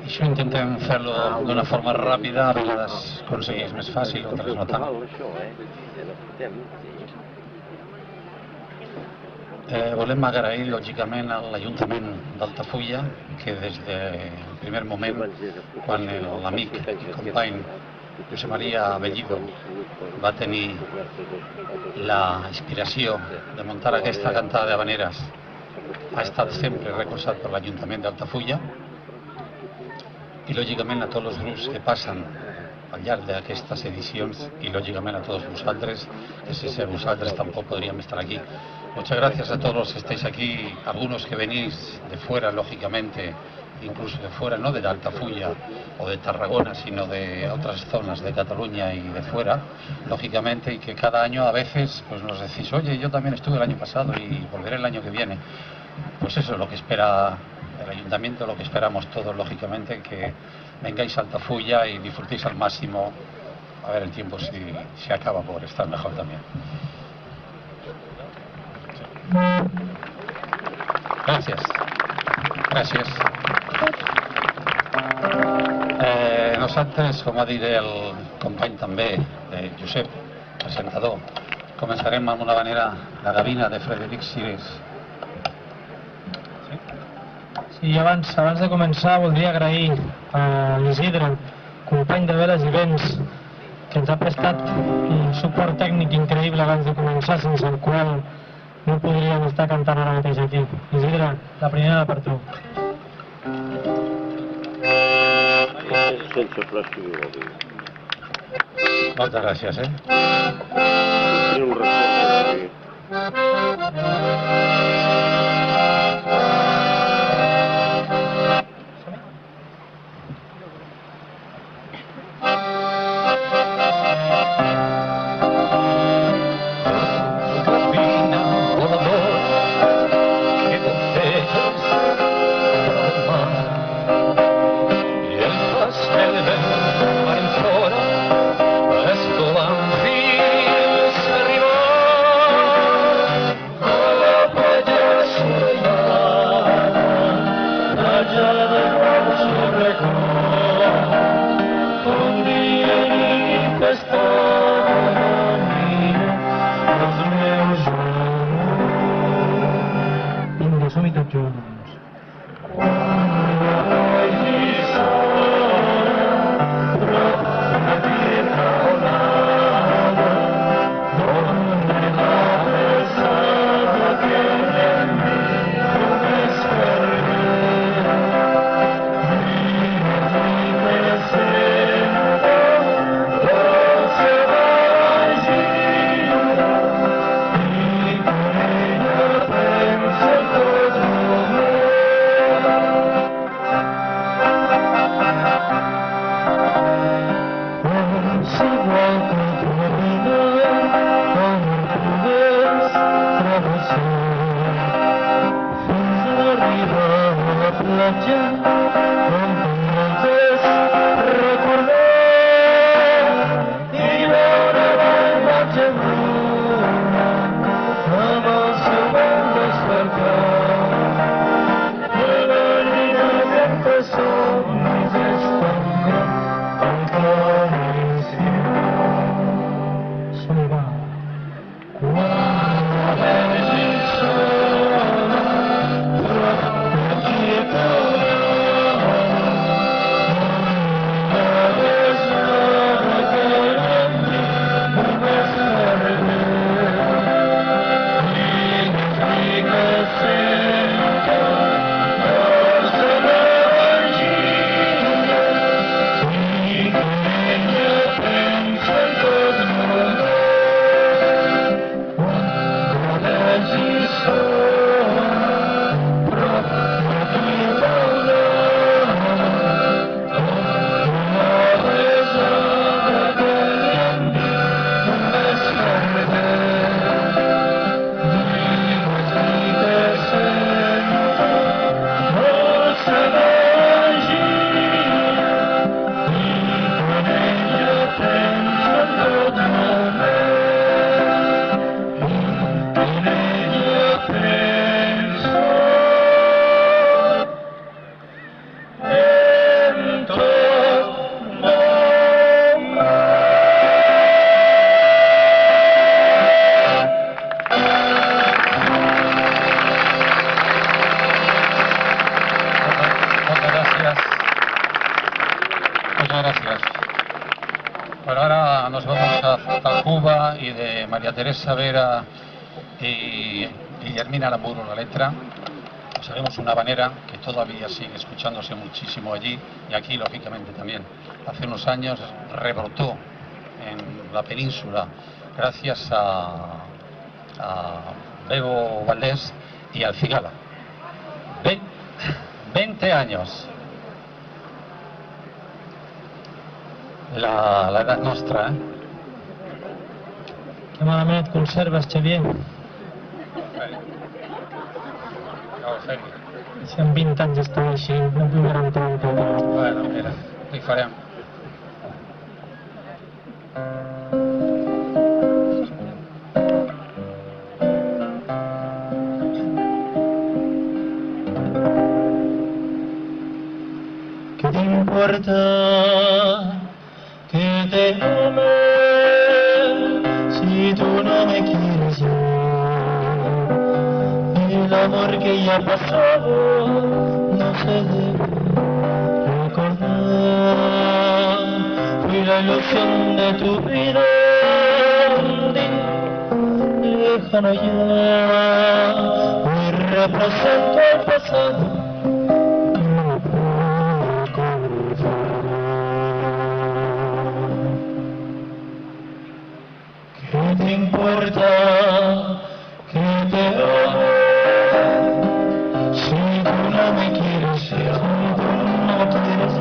Això intentem fer-lo d'una forma ràpida, a vegades aconsegueix més fàcil, altres no tant. Volem agrair, lògicament, a l'Ajuntament d'Altafulla, que des del primer moment, quan l'amic i company Josep Maria Bellido va tenir la inspiració de muntar aquesta cantada d'havaneres, ha estat sempre recolzat per l'Ajuntament d'Altafulla, i lògicament a tots els grups que passen al llarg d'aquestes edicions, i lògicament a tots vosaltres, que sense vosaltres tampoc podríem estar aquí. Muchas gracias a todos los que estáis aquí, algunos que venís de fuera, lógicamente, incluso de fuera, no de Altafulla o de Tarragona, sino de otras zonas de Cataluña y de fuera, lógicamente, y que cada año a veces pues nos decís, oye, yo también estuve el año pasado y volveré el año que viene. Pues eso es lo que espera el Ayuntamiento, lo que esperamos todos, lógicamente, que vengáis a Altafulla y disfrutéis al máximo, a ver el tiempo si acaba por estar mejor también. Gràcies. Gràcies. Nosaltres, com va dir el company també, Josep, presentador, començarem amb una havanera, La Gavina, de Frederic Sires. Sí, abans de començar voldria agrair a l'Isidre, company de Veles i Vents, que ens ha prestat un suport tècnic increïble abans de començar, sense el qual no podríem estar cantant ara mateix aquí. Isidre, la primera per tu. Sense plàstic vol dir. Moltes gràcies, Té un record. Vinga, som-hi tots junts. Y de María Teresa Vera y Guillermina Aramburu la letra. Pues haremos una habanera que todavía sigue escuchándose muchísimo allí y aquí lógicamente también. Hace unos años rebrotó en la península gracias a Bebo Valdés y al Cigala. 20 años. La edad nostra, ¿eh? Que malament et conserves, Xavier. Si en 20 anys estava així, no viurem tant. Bueno, mira, hi farem. ¿Qué te importa que te ame? Si tú no me quieres ya, el amor que ya pasó no se debe recordar. Fui la ilusión de tu vida un día lejano ya. Hoy represento el pasado. ¿Qué te importa que te ame? Si tú no me quieres, si tú no quieres,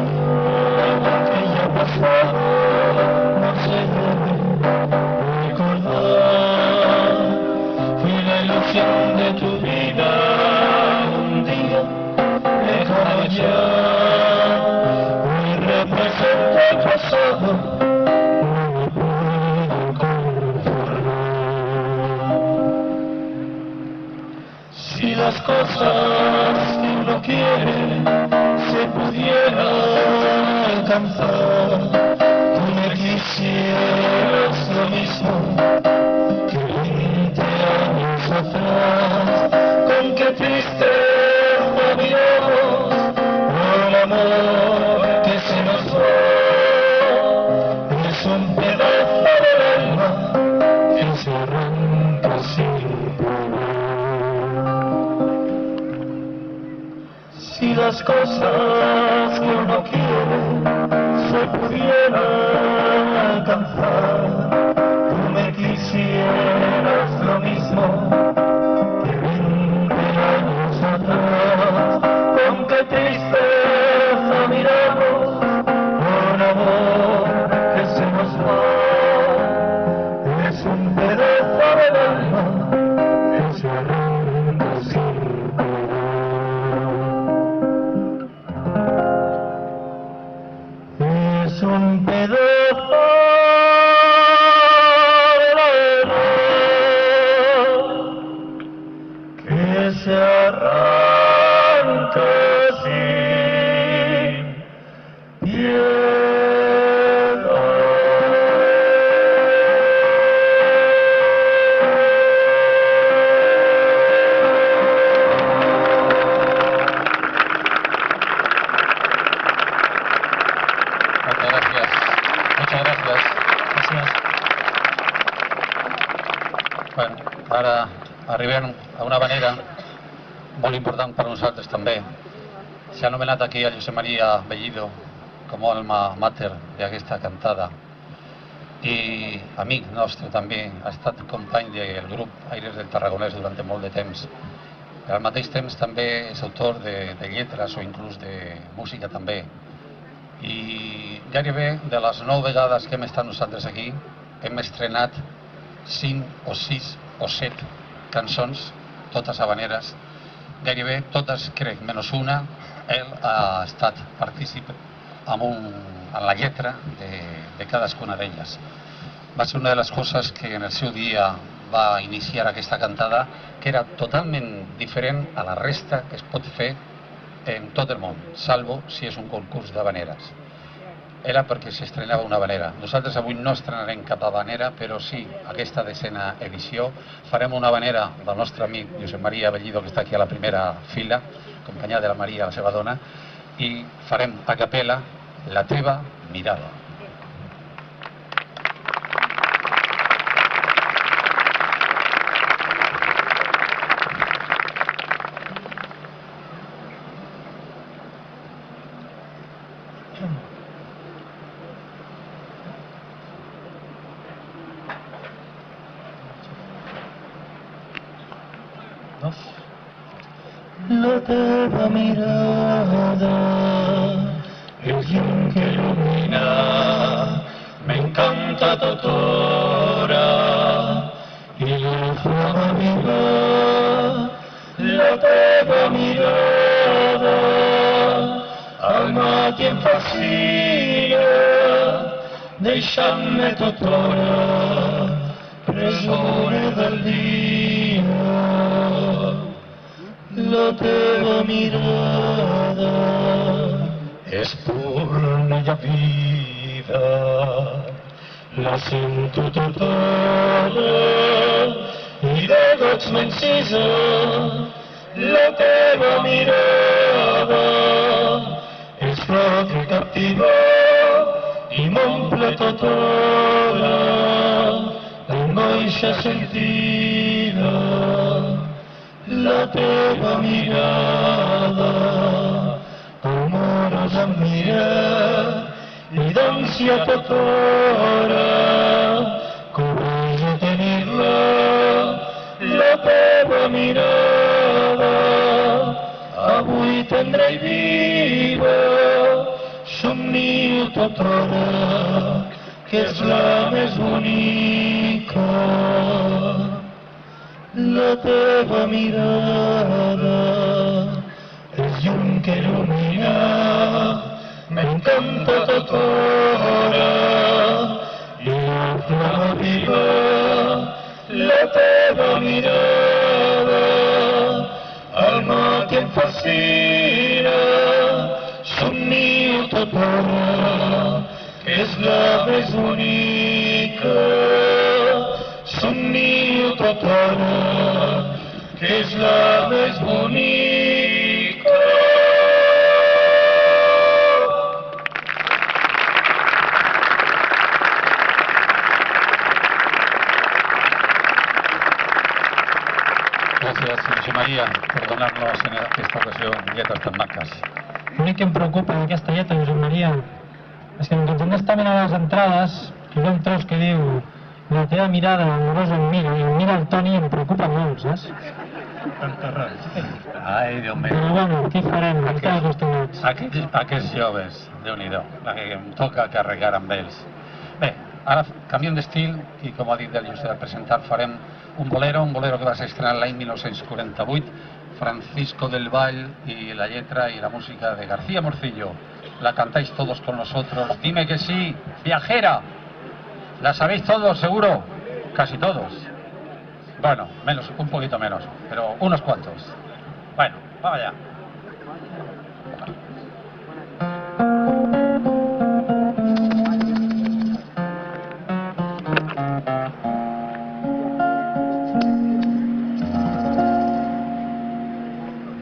lo que ya pasó no se debe recordar. Fui la ilusión de tu vida un día lejano ya. Hoy represento el pasado. Si las cosas que uno quiere se pudieran alcanzar, tú me quisieras lo mismo que 20 años atrás. Con qué tristeza miramos el amor que se nos va. Es un pedazo del alma que se arranca sin poder. Si las cosas que uno quiere se pudieran alcanzar, tú me quisieras lo mismo que 20 años atrás. Con qué tristeza miramos un amor que se nos va. Es un pedazo del alma que se arranca sin poder. Es un pedazo del alma que se arranca sin Muchas gracias. Bueno, ara arribem a una manera molt important per a nosaltres també. S'ha anomenat aquí a Josep Maria Bellido com a alma mater d'aquesta cantada i amic nostre també, ha estat company del grup Aires del Tarragonès durant molt de temps. Però al mateix temps també és autor de lletres o inclús de música també. I gairebé de les 9 vegades que hem estat nosaltres aquí hem estrenat 5 o 6 o 7 cançons, totes habaneres, gairebé totes, crec, menys una, ell ha estat partícip en la lletra de cadascuna d'elles. Va ser una de les coses que en el seu dia va iniciar aquesta cantada, que era totalment diferent a la resta que es pot fer en tot el món, salvo si és un concurs d'habaneres. Era perquè s'estrenava una habanera. Nosaltres avui no estrenarem cap habanera, però sí, aquesta decena edició farem una habanera del nostre amic Josep Maria Bellido, que està aquí a la primera fila, acompanyat de la Maria, la seva dona, i farem a capella La teva mirada. La teva mirada, el llum que il·lumina, m'encanta tota hora i la flama viva. La teva mirada al matí em fascina, deixant-me tota hora presone del dia. La teva mirada és pura i vida, la sento tota i de goig m'encisa. La teva mirada viva i m'omple tot l'angoixa sentida, la teva mirada, amorosa em mira i d'ànsia tota hora, correix a tenir-la, la teva mirada, avui tendra i viva, somnio tota hora, que és la més bonica, la teva mirada, és llum que il·lumina, m'encanta tota hora, i la flama viva, la teva mirada, alma que em fascina, somnio tota hora, que és la més bonica, somnio tota hora, que és la més bonica. Gràcies, José María, per donar-nos en aquesta ocasió lletres tan maques. L'únic que em preocupa d'aquesta lletra, Josep Maria, és que mentre ens està mirant les entrades, hi ha un tros que diu la teva mirada amorosa em mira, i em mira el Toni i em preocupa molt, saps? Ai, Déu meu. Però bueno, què farem? Estem acostumats. Aquests joves, Déu-n'hi-do, que em toca carregar amb ells. Bé, ara canviem d'estil i, com ha dit el Josep al presentar, farem un bolero que va ser estrenat l'any 1948, Francisco del Vall, y la letra y la música de García Morcillo. La cantáis todos con nosotros. Dime que sí, viajera. ¿La sabéis todos, seguro? Casi todos. Bueno, menos, un poquito menos, pero unos cuantos. Bueno, vamos allá.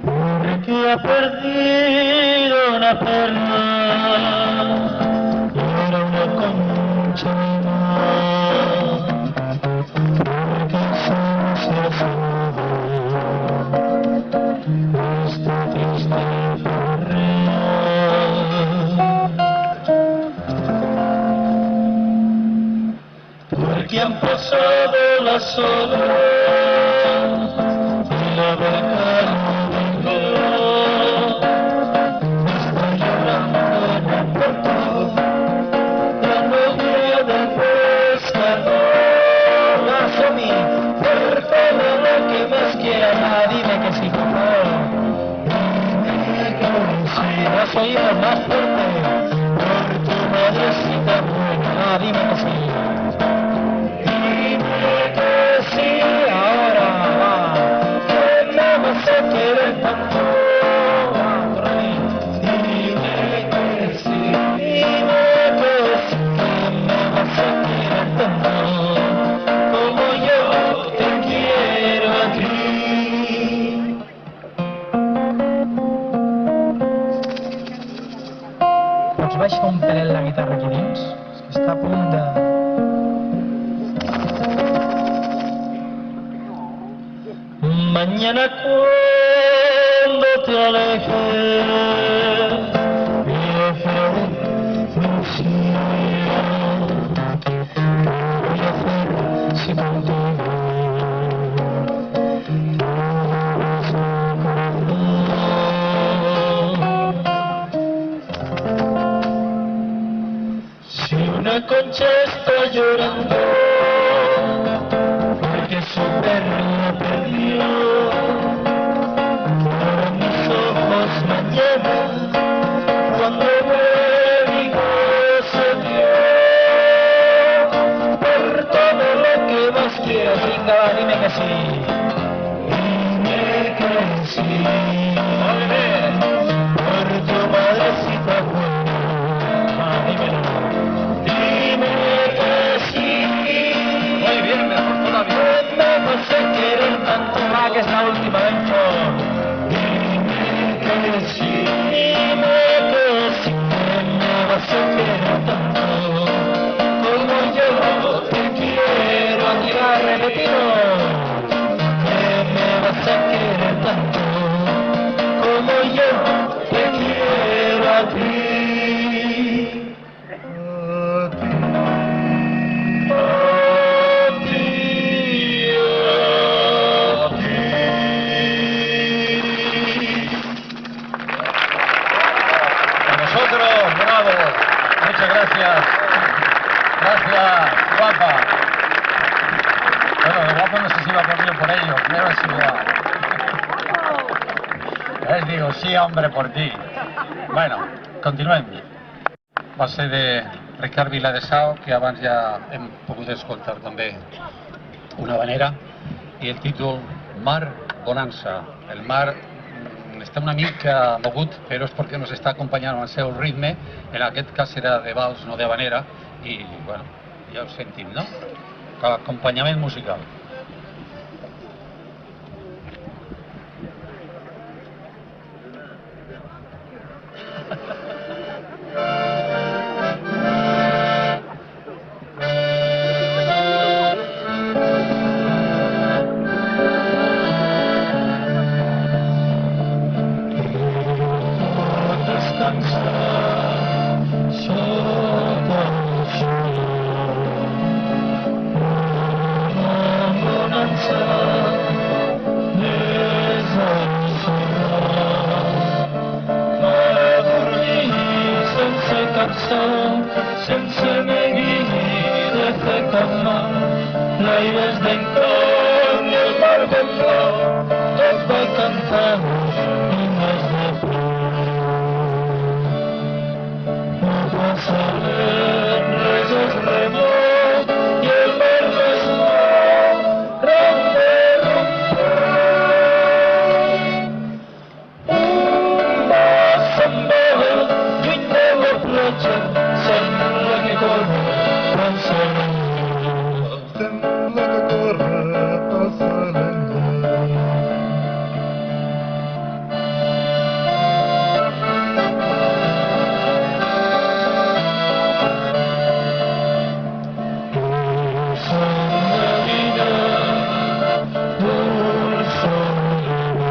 Porque ha perdido una perla y ahora una concha de mar, porque se ha fumado esta triste perrea, porque han pasado las horas y la barca no vengó. Está llorando en el puerto la novia del pescador. Hacia mí, por todo lo que más quiera, dime que sí, por favor. Dime que sí, vas a oír más fuerte por tu madrecita buena. Dime que sí. Dime que sí, ahora va, que me vas a querer tanto. Dime que sí, que me vas a querer tanto, como yo te quiero a ti. Pots baixar un pellet la guitarra aquí dins? És que està a punt de... Mañana cuando te alejes, viaje Lucía, ¿qué voy a hacer si contigo no vas a acordar? Si una concha está llorando porque su perro perdió, cierra mis ojos mañana cuando digo se dio, por todo lo que más quieras. Venga, va, dime que sí. Dime que sí. Por tu madrecita buena. Ah, dímelo. Dime que sí. Muy bien, mejor todavía. Me vas a querer tanto, va, que es la última, vengo. Dime que sí, que me vas vas a querer tanto como yo te quiero a ti, va, repetimos. Que me vas a querer tanto como yo te quiero a ti. Muchas gracias. Gracias, guapa. Bueno, de guapo no sé si va por mí o por ellos, pero es igual. Les digo, sí, hombre, por ti. Bueno, continuem. Va ser de Ricard Viladesau, que abans ja hem pogut escoltar també una vanera, i el títol Mar Bonanza. El mar està una mica mogut, però és perquè nos està acompanyant el seu ritme. En aquest cas serà de vals, no de habanera, i bueno, ja ho sentim, no? Acompanyament musical. Sense neguir de fer calmar l'aire és d'entorn i el mar ben blau, tot va cantant i més de prou. No passa res és remot i el mar no és nou, ram de un vas se'n va lluny de la platja. Sembla que corre pel sereno. Sembla que corre pel sereno. Dulce Marina, dulce Marina,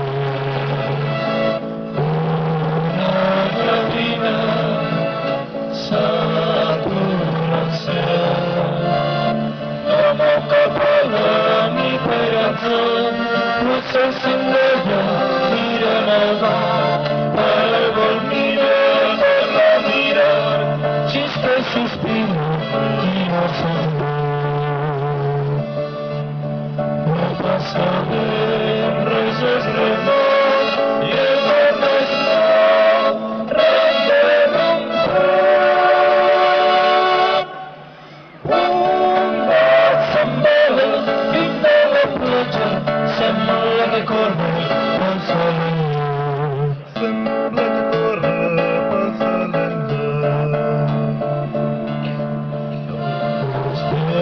una llatina s'atura al cel. Como capola mi pedazo, luces en ella, miran al mar, árbol mira, tierra mira, chiste suspiro y no se va. No pasa de res és remot i el mar no és nou, ram de sembla que corre pel sereno. Sembla que corre pel sereno.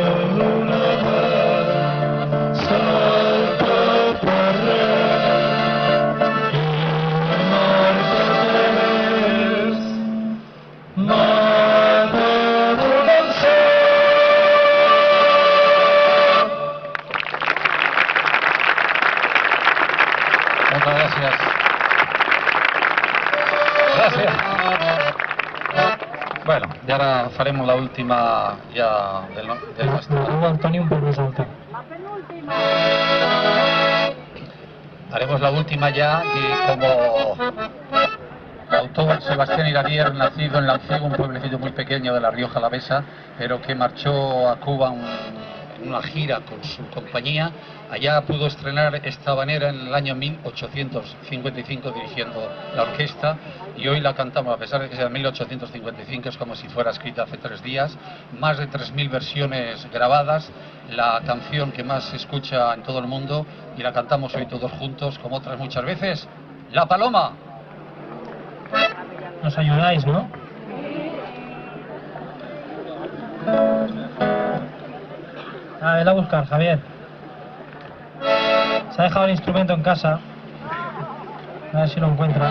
Desde una part salta per res i marca tres. Mar de bonança. Moltes gràcies. Gràcies. Bueno, i ara farem l'última ja del nostre. Antoni, un poc més alta. Haremos la última ya y como autor Sebastián Iradier, nacido en Lancego, un pueblecito muy pequeño de la Rioja Alavesa, pero que marchó a Cuba en una gira con su compañía. Allá pudo estrenar esta habanera en el año 1855 dirigiendo la orquesta, y hoy la cantamos, a pesar de que sea 1855, es como si fuera escrita hace 3 días, más de 3000 versiones grabadas, la canción que más se escucha en todo el mundo, y la cantamos hoy todos juntos, como otras muchas veces, La Paloma. Nos ayudáis, ¿no? A ver, a buscar, Javier. Se ha dejado el instrumento en casa. A ver si lo encuentra.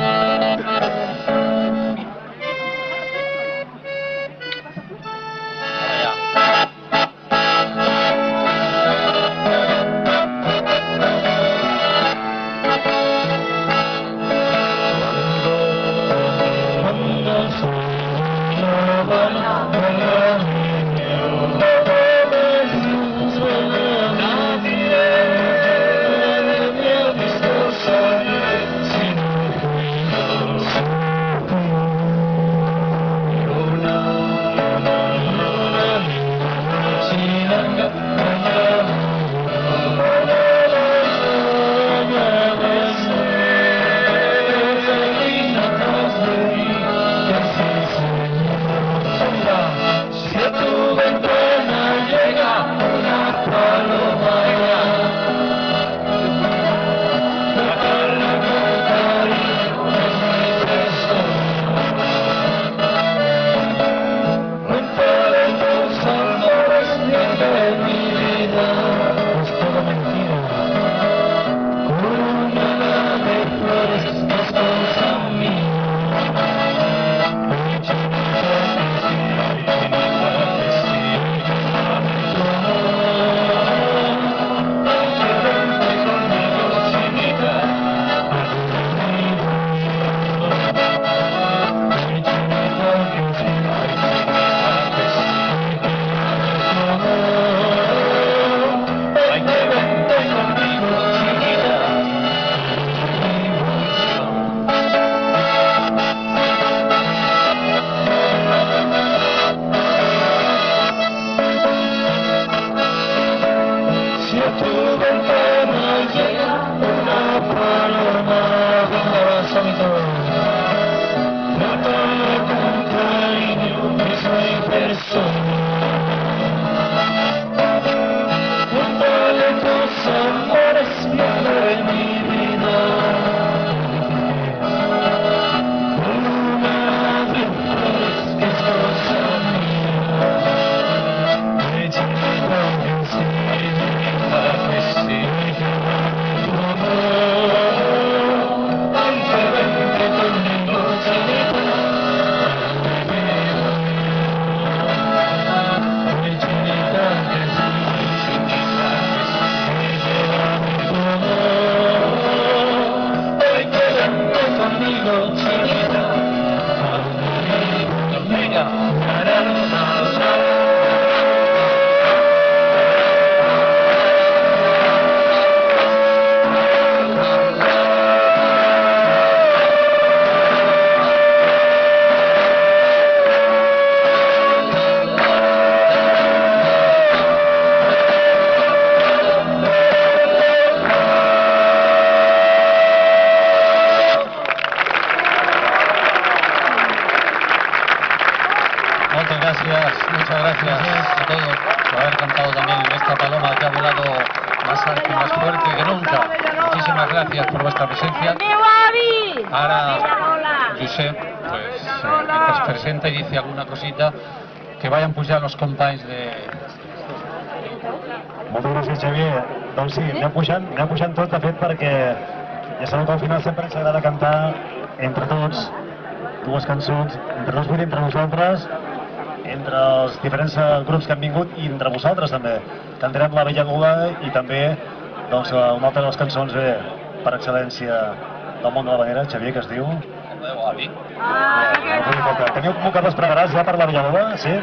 Muchas gracias a todos por haber cantado también esta paloma que ha volado más alto y más fuerte que nunca. Muchísimas gracias por vuestra presencia. Ahora, Josep, pues, mientras presenta y dice alguna cosita, que vayan pujar los companys de... Moltes gràcies, Xavier. Doncs sí, anem pujant tot, de fet, perquè ja sabeu que al final sempre ens agrada cantar entre tots dues cançons, entre tots vull dir entre nosaltres, entre els diferents grups que han vingut i entre vosaltres també. Cantarem La Vella Lula i també doncs, una altra de les cançons per excel·lència del món de l'havanera, Xavier, que es diu... Teniu convocades preparats ja per La Vella Lula? Sí?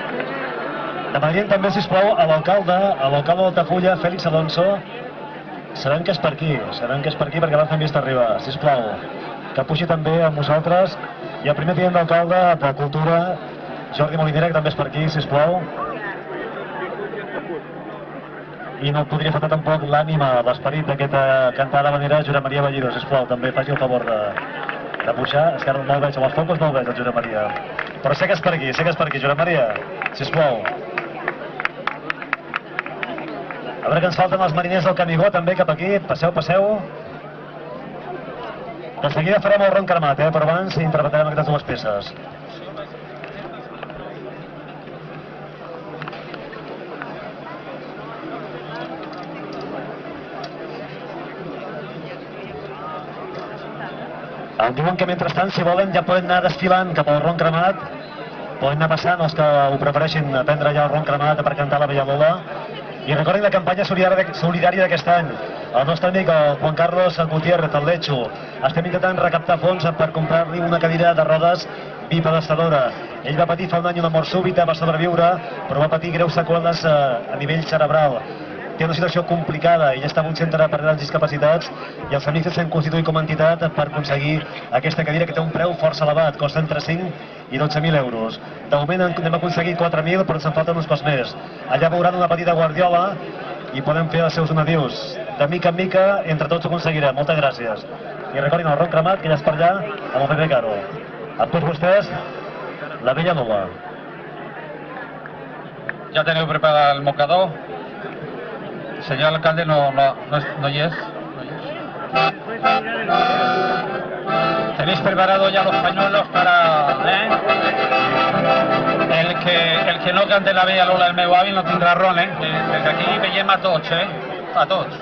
Demanaríem també, sisplau, a l'alcalde d'Altafulla, Félix Alonso. Sabem que és per aquí perquè l'han vist arribar. Sisplau, que pugi també amb vosaltres. I el primer tinent d'alcalde de Cultura, Jordi Molinera, que també és per aquí, sisplau. I no podria faltar tampoc l'ànima, l'esperit d'aquesta cantada havanera, Josep Maria Bellido, sisplau, també faci el favor de pujar. És que ara no el veig, amb els focus no el veig, el Josep Maria. Però sé que és per aquí, Josep Maria, sisplau. A veure que ens falten els mariners del Canigó també cap aquí, passeu. De seguida farem el ron cremat, però abans interpretarem aquestes dues peces. Em diuen que mentrestant, si volen, ja poden anar desfilant cap al ron cremat. Poden anar passant els que ho prefereixin a prendre ja el ron cremat per cantar La Vella Lola. I recordin la campanya solidària d'aquest any. El nostre amic, el Juan Carlos Gutiérrez, el Lecho, estem intentant recaptar fons per comprar-li una cadira de rodes bipedestadora. Ell va patir fa un any una mort súbita, va sobreviure, però va patir greus seqüeles a nivell cerebral. Té una situació complicada i ja està en un centre per grans discapacitats i els amics s'han constituït com a entitat per aconseguir aquesta cadira que té un preu força elevat, costa entre 5 i 12.000 euros. De moment n'hem aconseguit 4.000, però ens en falten uns pocs més. Allà veuran una petita guardiola i podem fer els seus donatius. De mica en mica, entre tots ho aconseguirem. Moltes gràcies. I recordin el ron cremat, que ja és per allà, amb el Pepe Caro. Amb tots vostès, La Vella Lola. Ja teniu preparat el mocador? El señor alcalde no y es. ¿Tenéis preparados ya los pañuelos para... El que no cante La Vella Lola el meu avi no tindrà ron, Desde aquí veiem a tots, A tots.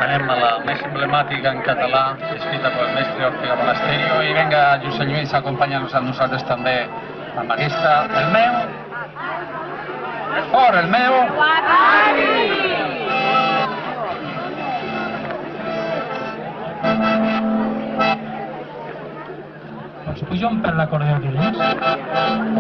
anem a la més emblemàtica en català, escrita pel mestre Ortega Monasterio, i venga Josep Lluís a acompanyar-nos a nosaltres també amb aquesta. El meu, fort el meu, Us pujo un pèl l'acordió aquí dins?